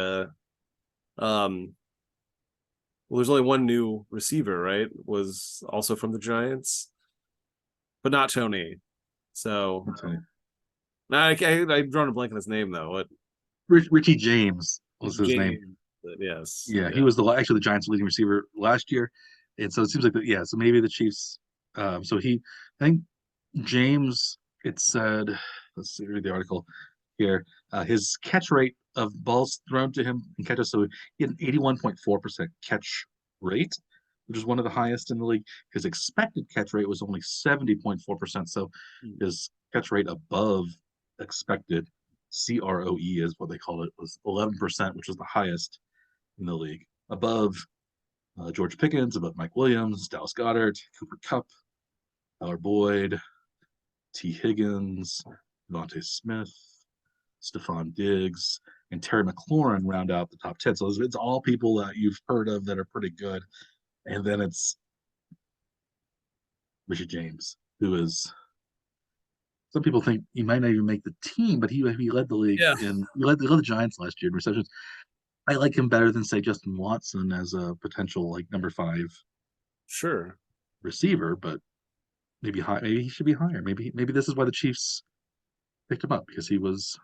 well, there's only one new receiver, right? Was also from the Giants, but not Tony. So Okay. I've drawn a blank on his name though. What Richie James was his name. James? Yes, Yeah, he yeah, was actually the Giants' leading receiver last year, and so it seems like yeah. So maybe the Chiefs. I think James. It said, let's see, read the article here. His catch rate of balls thrown to him and catches, so he had an 81.4% catch rate, which is one of the highest in the league. His expected catch rate was only 70.4%, so his catch rate above expected, CROE is what they call it, was 11%, which was the highest in the league, above George Pickens, above Mike Williams, Dallas Goedert, Cooper Kupp, Tyler Boyd, T. Higgins, Devontae Smith, Stephon Diggs, and Terry McLaurin round out the top 10. So it's all people that you've heard of that are pretty good. And then it's Richard James, who is, some people think he might not even make the team, but he led the league yeah, he led the Giants last year in receptions. I like him better than say Justin Watson as a potential like number 5 sure, receiver, but maybe high. Maybe he should be higher. Maybe this is why the Chiefs picked him up because he was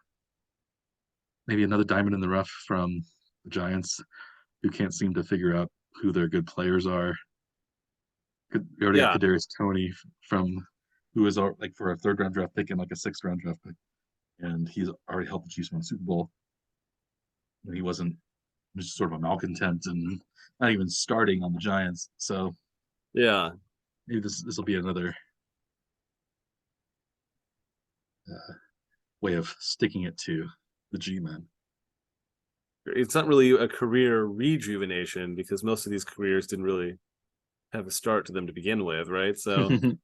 maybe another diamond in the rough from the Giants who can't seem to figure out who their good players are. We already got yeah, Kadarius Toney from who is like for a third round draft pick and like a sixth round draft pick, and he's already helped the Chiefs win the Super Bowl. And he wasn't just sort of a malcontent and not even starting on the Giants. So yeah. maybe this will be another uh, way of sticking it to the G-men. It's not really a career rejuvenation because most of these careers didn't really have a start to them to begin with, right? So they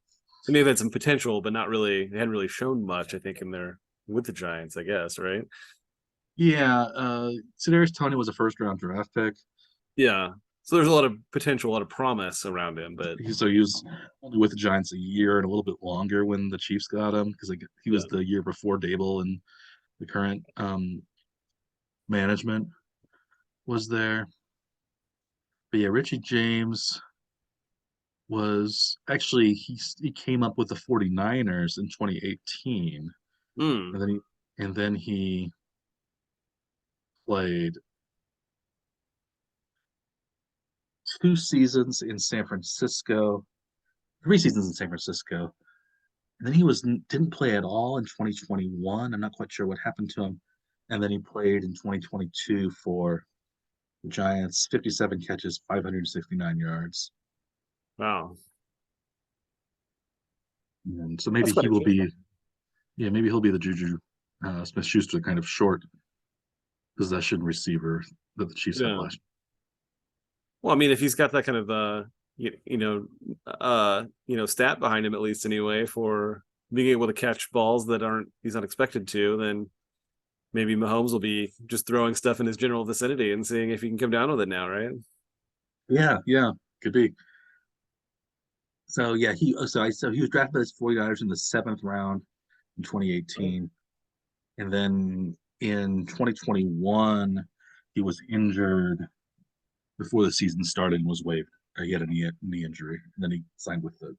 may have had some potential, but not really. They hadn't really shown much, I think, in their with the Giants, I guess, right? Yeah, Kadarius Toney was a first round draft pick. Yeah. So there's a lot of potential, a lot of promise around him, but So he was only with the Giants a year and a little bit longer when the Chiefs got him because he yeah, was the year before Dable and the current management was there. But yeah, Richie James was actually he came up with the 49ers in 2018 mm, and then he played 2 seasons in San Francisco, 3 seasons in San Francisco. And then he didn't play at all in 2021. I'm not quite sure what happened to him. And then he played in 2022 for the Giants, 57 catches, 569 yards. wow, And so that's quite maybe he'll be the Juju Smith-Schuster kind of short possession receiver that the Chiefs had Yeah. last Well, I mean, if he's got that kind of stat behind him at least anyway for being able to catch balls that aren't he's unexpected to, then maybe Mahomes will be just throwing stuff in his general vicinity and seeing if he can come down with it now, right? year. Yeah, could be. So yeah, so he was drafted by the 49ers in the seventh round in Oh, 2018, and then in 2021 he was injured before the season started and was waived. He had a knee injury, and then he signed with the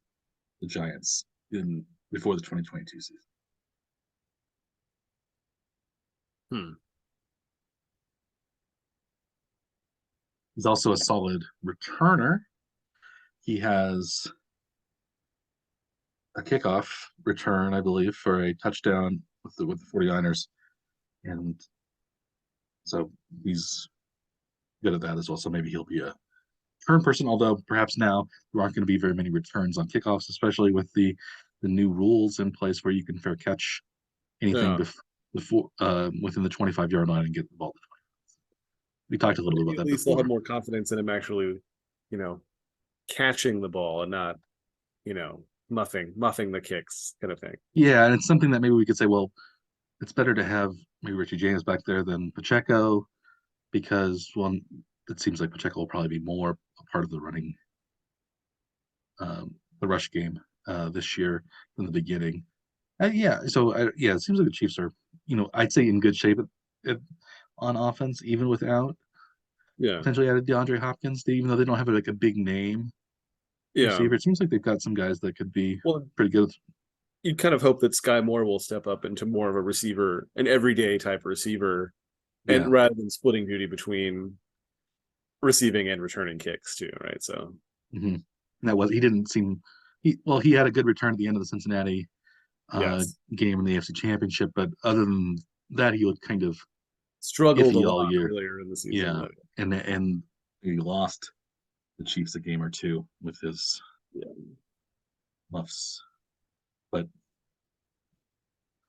Giants in before the 2022 season. hmm. He's also a solid returner. He has a kickoff return, I believe, for a touchdown with the 49ers. And so he's good at that as well. So maybe he'll be a return person, although perhaps now there aren't going to be very many returns on kickoffs, especially with the new rules in place where you can fair catch anything Yeah. before within the 25-yard line and get the ball. We talked a little bit Maybe about at that least they'll have before. more confidence in him actually, you know, catching the ball and not, muffing the kicks kind of thing. Yeah, and it's something that maybe we could say, well, it's better to have maybe Richie James back there than Pacheco because one, it seems like Pacheco will probably be more a part of the running, the rush game this year than the beginning. Yeah, so yeah, it seems like the Chiefs are, I'd say in good shape at, on offense, even without Yeah. potentially added DeAndre Hopkins. Even though they don't have like a big name Yeah. receiver, it seems like they've got some guys that could be Well, pretty good. you kind of hope that Sky Moore will step up into more of a receiver, an everyday type receiver, and Yeah, rather than splitting duty between receiving and returning kicks too, right? So hmm that was he didn't seem he had a good return at the end of the Cincinnati yes, game in the AFC Championship, but other than that, he looked kind of struggled a iffy all lot year. earlier in the season. Yeah, But and he lost the Chiefs a game or two with his yeah, muffs. But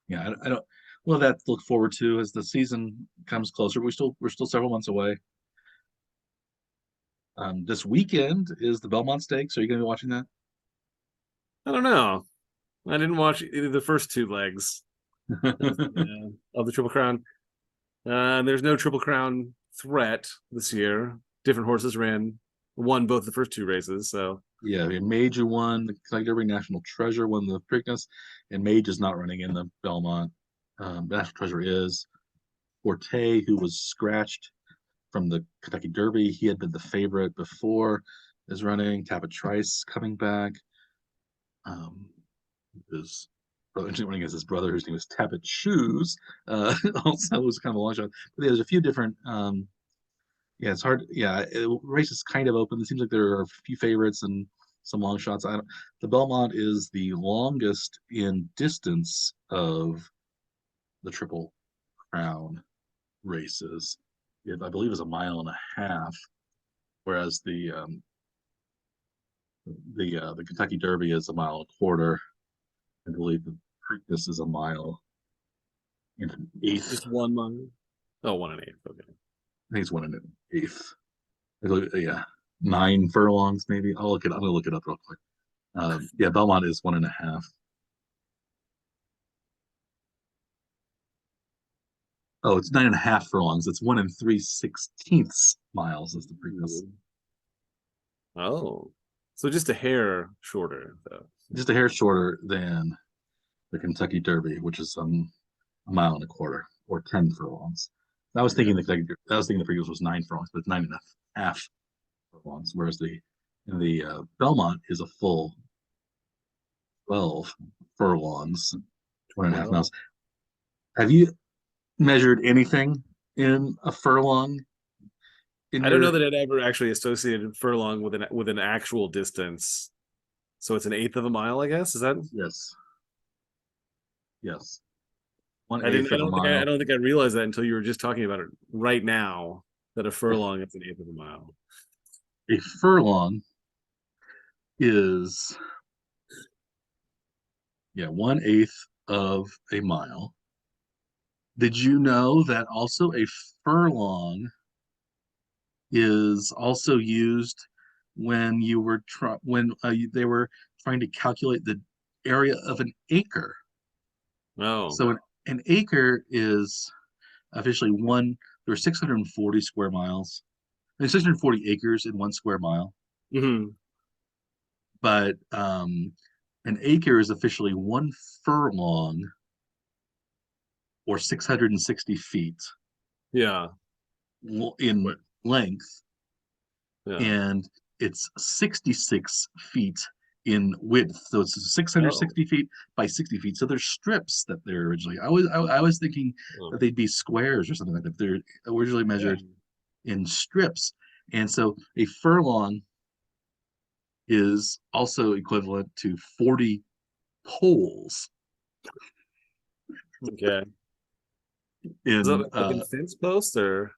yeah, I don't. Well, that to look forward to as the season comes closer. We're still several months away. This weekend is the Belmont Stakes. Are you going to be watching I don't know. I didn't watch either the first two legs that? of the Triple Crown. There's no Triple Crown threat this year. Different horses won both the first two races. So Yeah, Mage won the Kentucky Derby. National Treasure won the Preakness, and Mage is not running in the Belmont. National Treasure is Forte, who was scratched from the Kentucky Derby. He had been the favorite before, is running. Tapit Trice coming back. His brother running against his brother, whose name is Tapit Shoes. Also was kind of a long shot. But there's a few different. Yeah, it's hard. Yeah, race is kind of open. It seems like there are a few favorites and some long shots. The Belmont is the longest in distance of the Triple Crown races. I believe is a mile and a half, whereas the Kentucky Derby is a mile and a quarter. I believe the Preakness is a mile and an eighth. just one month. Oh, 1 and 8. Okay. I think it's 1 and an eighth. Yeah, 9 furlongs maybe. I'm gonna look it up real quick. Yeah, Belmont is 1.5. Oh, it's 9.5 furlongs. It's 1 and 3/16 miles is the Preakness. Oh, so just a hair shorter though. Just a hair shorter than the Kentucky Derby, which is a mile and a quarter or 10 furlongs. I was thinking the Preakness was 9 furlongs, but it's 9.5 furlongs, whereas the Belmont is a full 12 furlongs, 1.5 miles. 12. Have you measured anything in a furlong in I don't know your? that it ever actually associated furlong with an actual distance. So it's an eighth of a mile, I guess. Is that? Yes, yes, one I didn't. eighth I of a don't think. I mile. don't think I realized that until you were just talking about it right now. That a furlong is an eighth of a mile. A furlong is, yeah, 1/8 of a mile. Did you know that also a furlong is also used when they were trying to calculate the area of an acre? Oh. So an acre is officially one. There are 640 square miles. There's 640 acres in 1 square mile, Hmm. but an acre is officially 1 furlong or 660 feet Yeah. in What? length, Yeah. and it's 66 feet in width. So it's Oh. 660 feet by 60 feet. So there's strips that they're originally. I was thinking Oh. that they'd be squares or something like that. They're originally Yeah. measured in strips, and so a furlong is also equivalent to 40 poles Okay. Is in that like in fence posts or does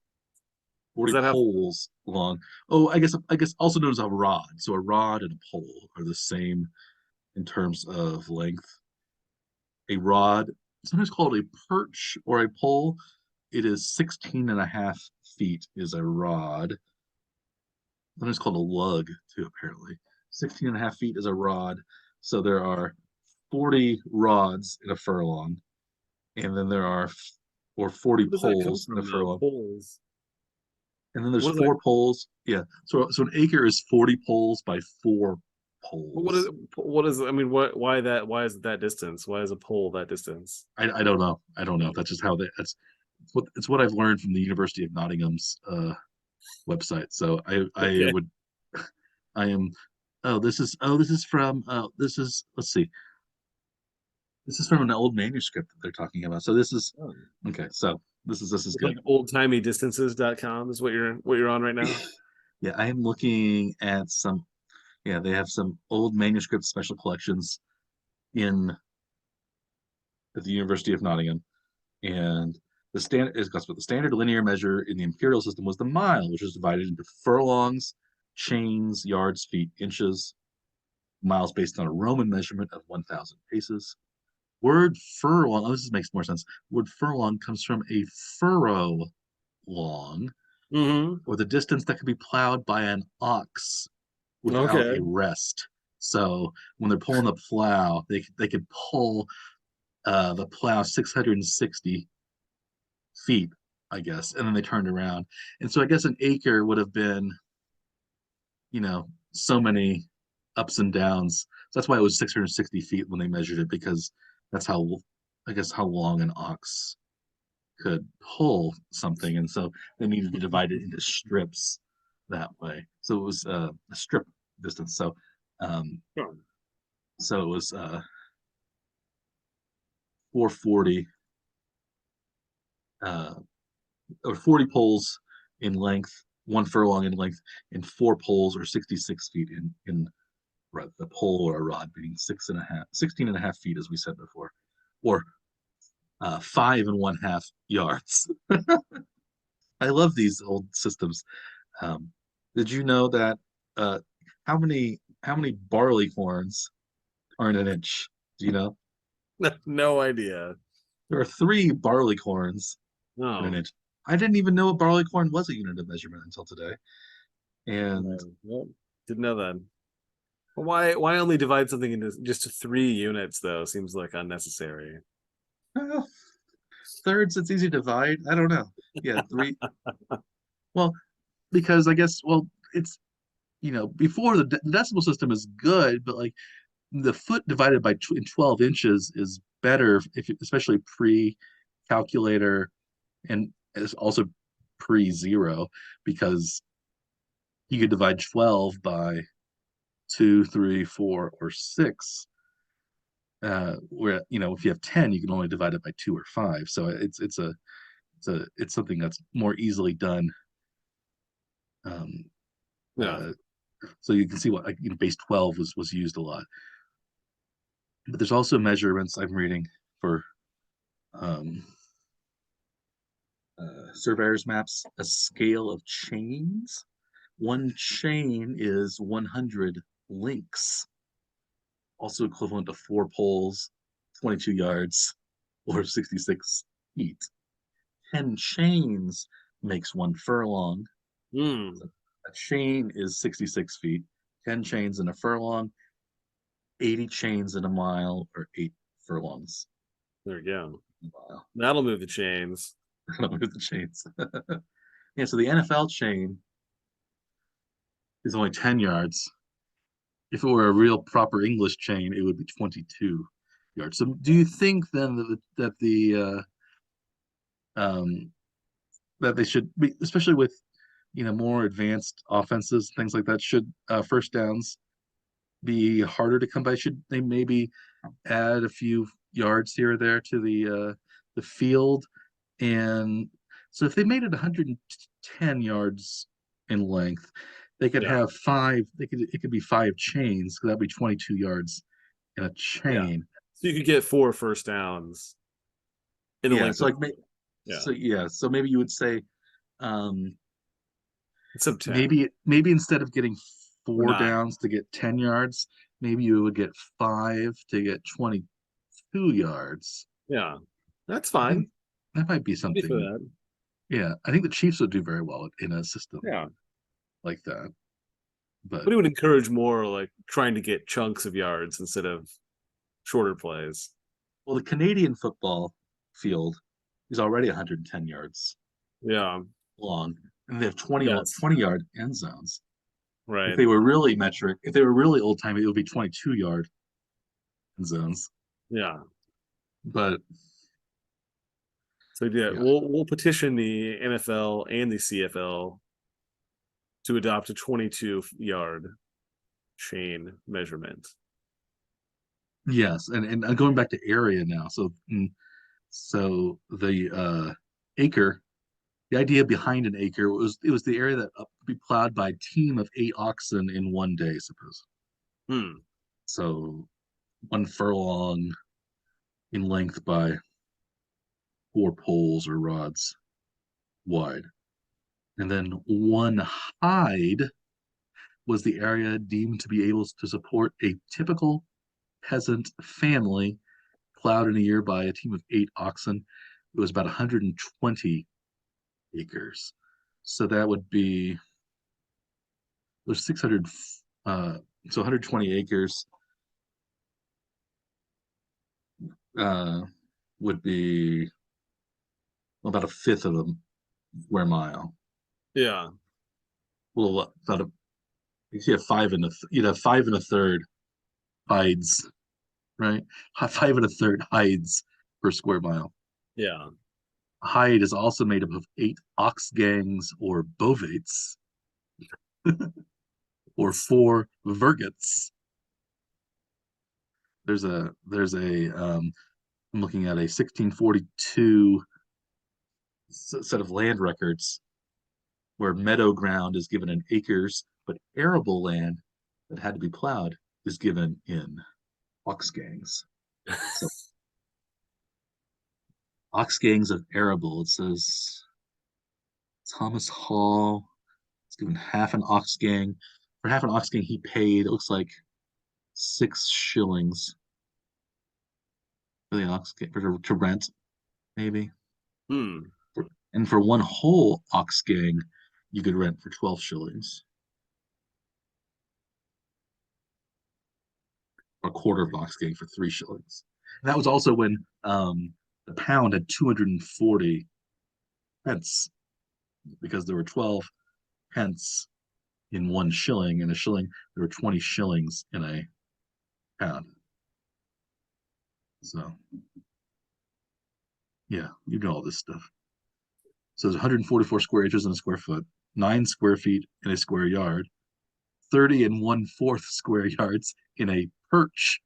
40 that have? poles long. Oh, I guess also known as a rod. So a rod and a pole are the same in terms of length. A rod, sometimes called a perch or a pole, it is 16 and a half feet is a rod. Sometimes called a lug too, apparently. 16 and a half feet is a rod. So there are 40 rods in a furlong, and then there are or 40 Where does that come poles in a from though? furlong. Poles. And then there's What is that? four poles. Yeah. So an acre is 40 poles by four What is? poles. What is? I mean, what? Why that? Why is it that distance? Why is a pole that distance? I don't know. I don't know. No. That's just how that's it's what I've learned from the University of Nottingham's website. So I Okay. would I am this is from let's see. This is from an old manuscript that they're talking about. So this is Oh. okay. So this is It's like good. oldtimeydistances.com is what you're on right now. Yeah, I am looking at some. Yeah, they have some old manuscript special collections in at the University of Nottingham, and the standard linear measure in the imperial system was the mile, which was divided into furlongs, chains, yards, feet, inches, miles based on a Roman measurement of 1,000 paces. Word furlong, oh, this makes more sense. Word furlong comes from a furrow long, Mm-hmm. or the distance that can be plowed by an ox without a Okay. rest. So when they're pulling the plow, they could pull the plow 660 feet, I guess, and then they turned around. And so I guess an acre would have been, so many ups and downs. So that's why it was 660 feet when they measured it, because that's I guess, how long an ox could pull something. And so they needed to divide it into strips that way. So it was a strip distance. Um, Sure. so it was 440 uh, or 40 poles in length, 1 furlong in length, and four poles or 66 feet in the pole or a rod, being 16 and a half feet, as we said before, or 5 1/2 yards. I love these old systems. Um, did you know that uh, how many barley corns are in an inch? Do you know? No idea. There are 3 barley corns in an No. inch. I didn't even know a barley corn was a unit of measurement until today. And No. Nope. Didn't know that. But why only divide something into just 3 units though? Seems like unnecessary. well, thirds, it's easy to divide. I don't know. Yeah, three. Well, because I guess, well, it's, before the decimal system is good, but like the foot divided by in 12 inches is better, especially pre-calculator and is also pre-zero, because you could divide 12 by 2, 3, 4, or 6. Where if you have 10, you can only divide it by 2 or 5. So it's something that's more easily done. Um, Yeah. uh, so you can see what, like, base 12 was used a lot. But there's also measurements I'm reading for um, surveyors maps, a scale of chains. One chain is 100 links, also equivalent to four poles, 22 yards, or 66 feet. 10 chains makes 1 furlong. Hmm. A chain is 66 feet. 10 chains in a furlong, 80 chains in a mile, or 8 furlongs There we go. in a mile. That'll move the chains. I don't know the chains. Yeah, so the NFL chain is only 10 yards. If it were a real proper English chain, it would be 22 yards. So do you think then um, that they should be, especially with more advanced offenses, things like that, should first downs be harder to come by? Should they maybe add a few yards here or there to the field? And so if they made it 110 yards in length, they could Yeah. have five. It could be 5 chains. So that'd be 22 yards in a Yeah. chain. So you could get 4 first downs in the Yeah. length So of, like, yeah, so maybe you would say, um, it's of 10 maybe instead of getting or four 9. downs to get 10 yards, maybe you would get five to get 22 yards. Yeah. That's I think fine. that might be I'd be for something. that. Yeah, I think the Chiefs would do very well in a system Yeah. like that. But But it would encourage more like trying to get chunks of yards instead of shorter plays. well, the Canadian football field is already 110 yards Yeah. long, and they have 20, Yes. 20-yard end zones. If Right. they were really metric, if they were really old timey, it would be 22-yard end zones. Yeah. But So yeah, yeah, we'll petition the NFL and the CFL to adopt a 22-yard chain measurement. yes, and going back to area now. So the acre, the idea behind an acre was the area that could be plowed by a team of 8 oxen in one day, suppose. Hmm. So 1 furlong in length by 4 poles or rods wide. And then 1 hide was the area deemed to be able to support a typical peasant family plowed in a year by a team of 8 oxen. It was about 120 acres. So that would be there's 600 so 120 acres uh would be about a fifth of a square mile. Yeah. Well, about a you have you'd have 5 1/3 hides, right? 5 1/3 hides per square mile. Yeah. A hide is also made up of 8 ox gangs or bovates or 4 vergets. I'm looking at a 1642 set of land records where meadow ground is given in acres, but arable land that had to be plowed is given in ox gangs. So ox gangs of arable, it says Thomas Hall is given half an ox gang. For half an ox gang, he paid, it looks like 6 shillings for the ox gang, to rent, maybe. Hmm. And for one whole ox gang, you could rent for 12 shillings, or a quarter of an ox gang for 3 shillings. And that was also when the pound had 240 pence, because there were 12 pence in 1 shilling. In a shilling, there were 20 shillings in a pound. So, yeah, you know all this stuff. So there's 144 square inches in a square foot, 9 square feet in a square yard, 30 and 1/4 square yards in a perch,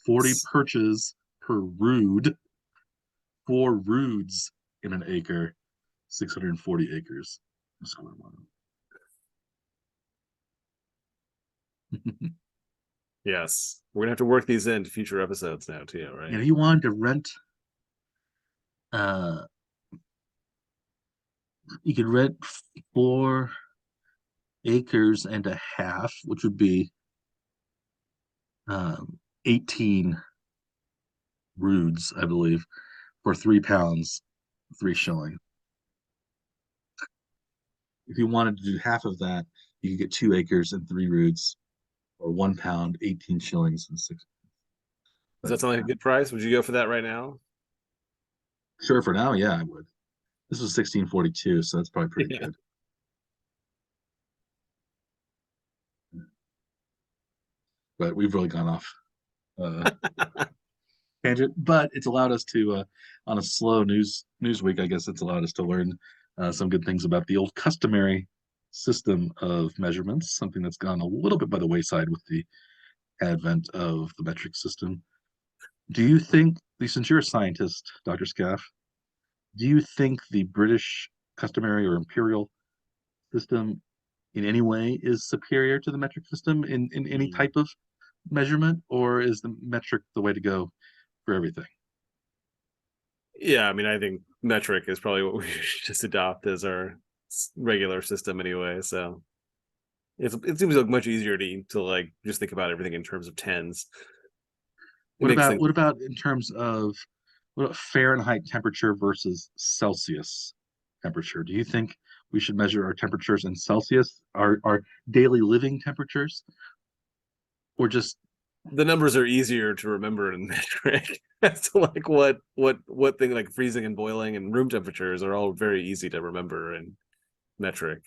40 perches per rood, 4 roods in an acre, 640 acres a square mile. Yes. We're gonna have to work these into future episodes now too, right? He wanted to rent, uh, you could rent 4 acres and a half, which would be 18 roods, I believe, for £3 3 shilling. If you wanted to do half of that, you could get 2 acres and 3 roods, or 1 pound, 18 shillings and 6. Does But that sound like a good price? Would you go for that right now? sure, for now, yeah, I would. This was 1642, so that's probably pretty Yeah. good. But we've really gone off uh, tangent. But it's allowed us to, on a slow news week, I guess it's allowed us to learn some good things about the old customary system of measurements, something that's gone a little bit by the wayside with the advent of the metric system. Do you think, since you're a scientist, Dr. Scaff, do you think the British customary or imperial system in any way is superior to the metric system in any Mm. type of measurement, or is the metric the way to go for everything? Yeah, I mean, I think metric is probably what we should just adopt as our regular system anyway. So it seems like much easier to like just think about everything in terms of tens. It makes things. What about in terms of what about Fahrenheit temperature versus Celsius temperature? Do you think we should measure our temperatures in Celsius, our daily living temperatures, or just The numbers are easier to remember in metric. So like what thing like freezing and boiling and room temperatures are all very easy to remember in metric.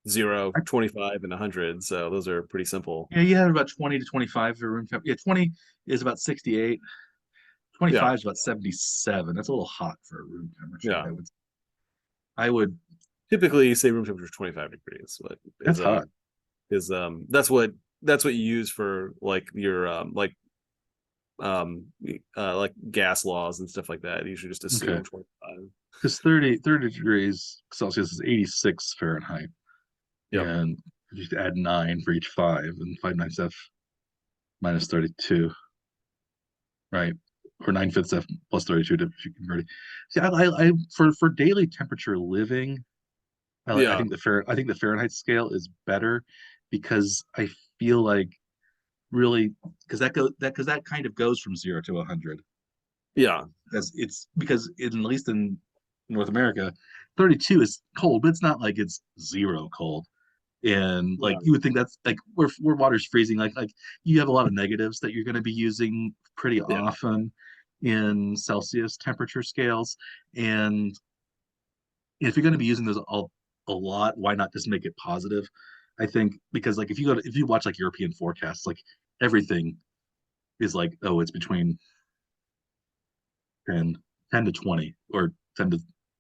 0, 25, and 100. So those are pretty simple. yeah, you have about 20 to 25 for room temperature. Yeah, 20 is about 68. Yeah, 25 is about 77. That's a little hot for a room temperature. yeah. I would Typically, you say room temperature is 25 degrees. What That's hot. is that's what you use for like your um like gas laws and stuff like that. You should just Okay. assume 25. Because 30 degrees Celsius is 86 Fahrenheit. Yep. And you just add 9 for each 5, and 5 ninths F minus 32, right? Or 9/5 F plus 32 if you convert it. See, for daily temperature living, I Yeah. think the Fahrenheit scale is better because I feel like really because that kind of goes from 0 to 100. Yeah. Because at least in North America, 32 is cold, but it's not like it's 0 cold. And like Yeah. you would think that's like where water's freezing, like you have a lot of negatives that you're going to be using pretty Yeah. often in Celsius temperature scales. And if you're going to be using those a lot, why not just make it positive? I think because like if you watch like European forecasts, like everything is like, oh, it's between 10, 10 to 20 or 10 to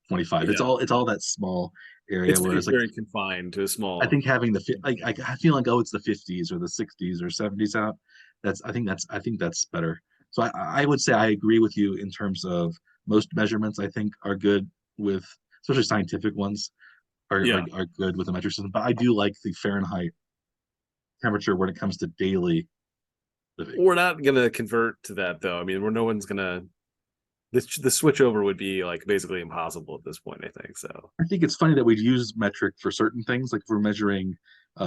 25. Yeah. It's all that small area. It's Whereas like very confined to a I small. think having I feel like, oh, it's the 50s or the 60s or 70s out. I think that's better. So I would say I agree with you in terms of most measurements I think are good with, especially scientific ones Yeah. are good with the metric system. But I do like the Fahrenheit temperature when it comes to daily living. We're not gonna convert to that though. I mean, no one's gonna. The switch over would be like basically impossible at this point. I think so. I think it's funny that we use metric for certain things, like if we're measuring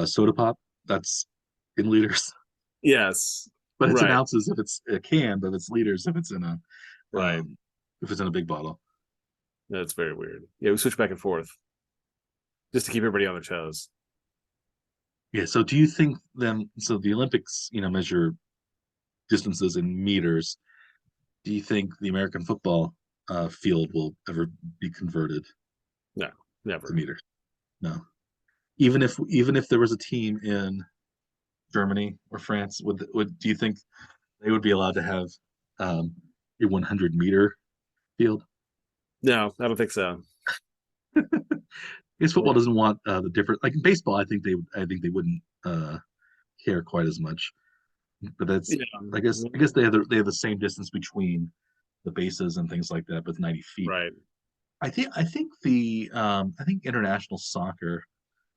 soda pop, that's in liters, Yes. but it's in Right. ounces if it's a can, but it's liters Right. um, if it's in a big bottle. That's very weird. Yeah, we switch back and forth just to keep everybody on their toes. Yeah. So do you think then? So the Olympics, measure distances in meters. Do you think the American football field will ever be converted No, to never. meters? No. Even if there was a team in Germany or France, would do you think they would be allowed to have um, a 100-meter field? No, I don't think so. Because football doesn't want the different, like in baseball. I think they wouldn't care quite as much. But that's Yeah. I guess they have the same distance between the bases and things like that, but 90 feet. Right. I think international soccer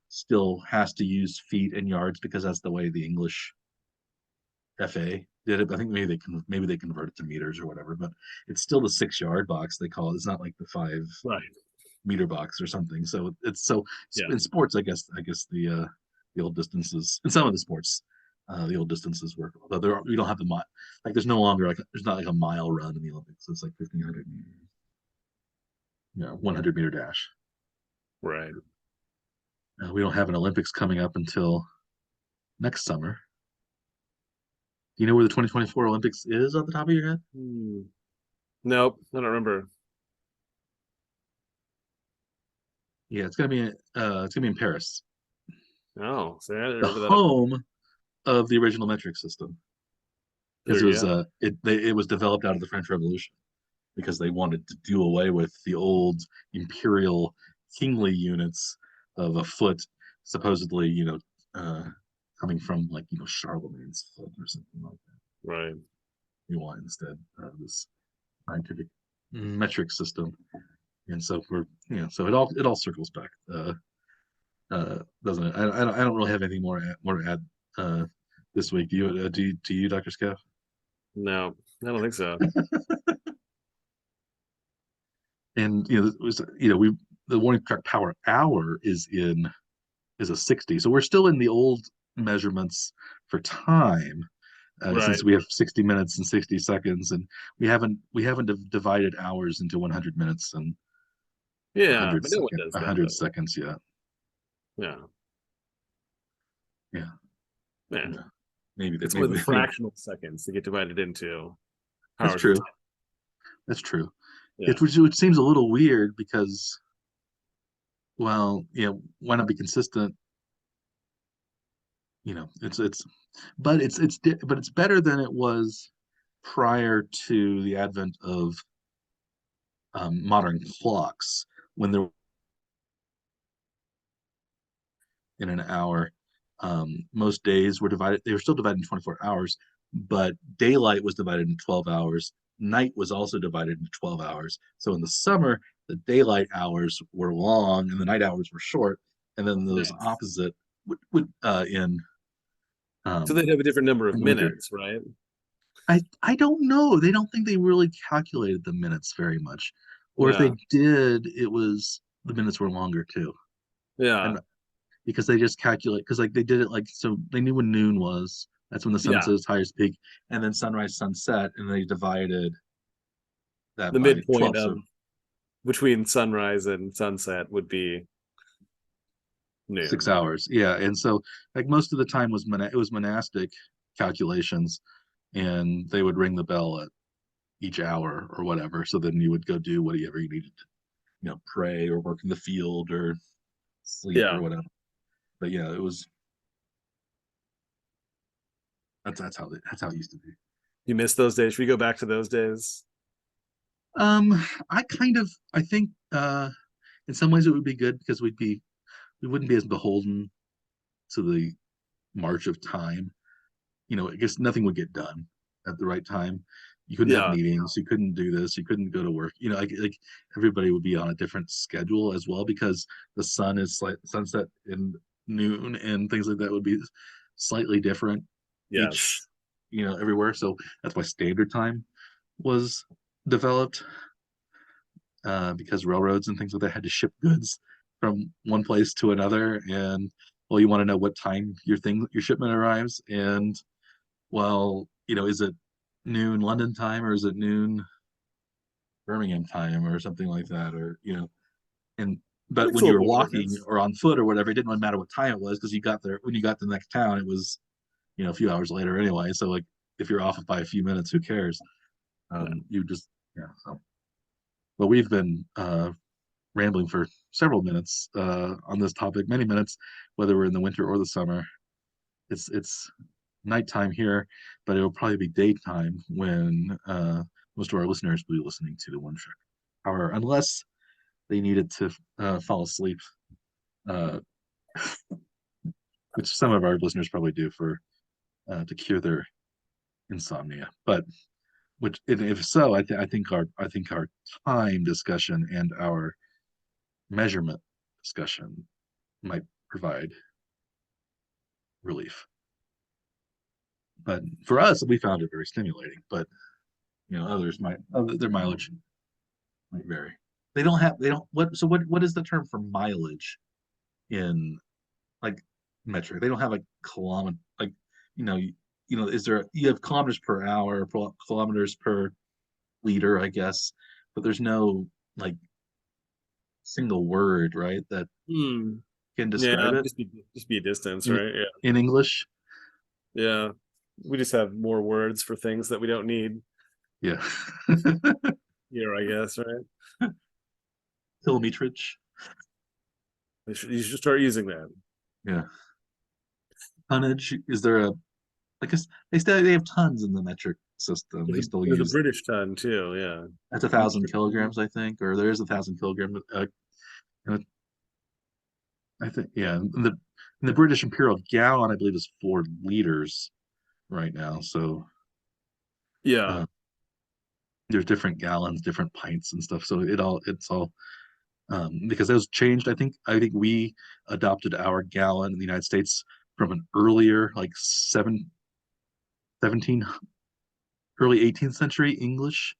still has to use feet and yards because that's the way the English FA did it. I think maybe they convert it to meters or whatever, but it's still the 6 yard box they call it. It's not like the 5 meter Right. box or something. So it's so Yeah. in sports, I guess the old distances in some of the sports, the old distances work. Although we don't have the mile, like there's no longer there's not like a mile run in the Olympics. It's like 1,500 meters. 100-meter dash. Right. We don't have an Olympics coming up until next summer. Do you know where the 2024 Olympics is off the top of your head? Hmm. Nope, I don't remember. Yeah, it's gonna be in Paris, Oh, so I the remember that. home of the original metric system, because There you go. it was developed out of the French Revolution because they wanted to do away with the old imperial kingly units of a foot, supposedly, uh, coming from like Charlemagne's foot or something like that. Right. You want instead this scientific metric system, and so so it all circles back, doesn't it? I don't really have anything more to add this week. Do you, Dr. Scaff? No, I don't think so. And it was we the warning track power hour is a 60, so we're still in the old measurements for time, Right. since we have 60 minutes and 60 seconds, and we haven't divided hours into 100 minutes and Yeah, but no one does that 100 though. seconds yet. Yeah. Yeah, Yeah. yeah. Maybe that It's only the maybe fractional seconds that get divided into that's powers of true. time. That's true. Yeah. Which seems a little weird because, well, why not be consistent? It's but it's better than it was prior to the advent of modern clocks, when they're in an hour. Most days were divided; they were still divided in 24 hours, but daylight was divided into 12 hours. Night was also divided into 12 hours. So in the summer, the daylight hours were long and the night hours were short, and then those Nice. opposite in So they'd have a different number of in the winter. minutes, right? I don't know. They don't think they really calculated the minutes very much, or if they Yeah. did, it was the minutes were longer too. Yeah. And because they just calculate, because like they did it like, so they knew when noon was. That's when the sun's Yeah. at its highest peak, and then sunrise, sunset, and they divided that The by midpoint 12. of So between sunrise and sunset would be 6 noon. hours, yeah. And so like most of the time it was monastic calculations, and they would ring the bell at each hour or whatever. So then you would go do whatever you needed to, pray or work in the field or sleep Yeah. or whatever. But yeah, it was that's how it used to be. You miss those days. Should we go back to those days? I think in some ways it would be good because we wouldn't be as beholden to the march of time. I guess nothing would get done at the right time. You couldn't have Yeah. meetings, you couldn't do this, you couldn't go to work. Like everybody would be on a different schedule as well, because the sunset in noon and things like that would be slightly different each, Yes. everywhere. So that's why standard time was developed, because railroads and things like that had to ship goods from one place to another. And well, you want to know what time your shipment arrives, and well, is it noon London time, or is it noon Birmingham time, or something like that, or and That but makes when a you little were more walking sense. or on foot or whatever, it didn't really matter what time it was, because you got there when you got to the next town, it was a few hours later anyway. So like if you're off by a few minutes, who cares? Yeah. You just so. But we've been rambling for several minutes on this topic, many minutes, whether we're in the winter or the summer. It's nighttime here, but it will probably be daytime when most of our listeners will be listening to the One Track Hour, unless they needed to fall asleep, uh, which some of our listeners probably do for to cure their insomnia. But if so, I think our time discussion and our measurement discussion might provide relief. But for us, we found it very stimulating. But others their mileage might vary. They don't what so what is the term for mileage in like metric? They don't have a kilometer, like is there you have kilometers per hour, kilometers per liter, I guess, but there's no like single word, right, that Hmm. can describe Yeah, it just be a distance, in right? in English. Yeah. We just have more words for things that we don't need Yeah. here, I guess, right? Kilometrage. You should start using that. Yeah. Tonnage. Is there a, I guess they have tons in the metric system. They still There's a use British ton too, yeah. that's 1,000 kilograms, I think, or there is 1,000 kilograms. And I think yeah, and the British imperial gallon, I believe, is 4 liters right now. So Yeah. uh, there's different gallons, different pints, and stuff. So it's all because those changed. I think we adopted our gallon in the United States from an earlier, like 17 early 18th century English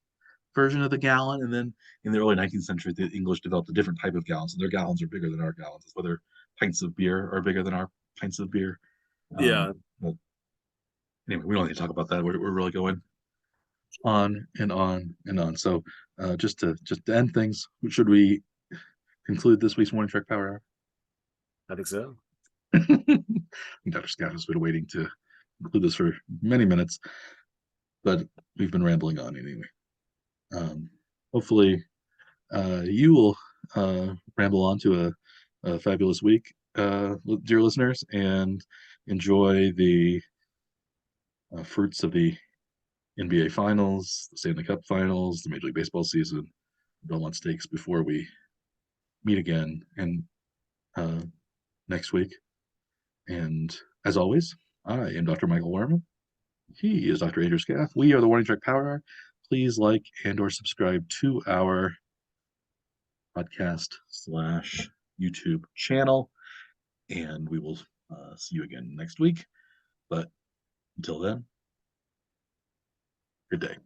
version of the gallon, and then in the early 19th century, the English developed a different type of gallons, and their gallons are bigger than our gallons. It's whether pints of beer are bigger than our pints of beer. Yeah. But anyway, we don't need to talk about that. We're really going on and on and on. So just to end things, should we conclude this week's morning trek power I think so. hour? Dr. Scott has been waiting to conclude this for many minutes, but we've been rambling on anyway. Hopefully, you will ramble on to a fabulous week, dear listeners, and enjoy the fruits of the NBA Finals, the Stanley Cup Finals, the Major League Baseball season, Belmont Stakes before we meet again and uh, next week. And as always, I am Dr. Michael Werman. He is Dr. Andrew Scaff. We are the Warning Track Power Hour. Please like and or subscribe to our podcast/YouTube channel, and we will see you again next week. But until then, good day.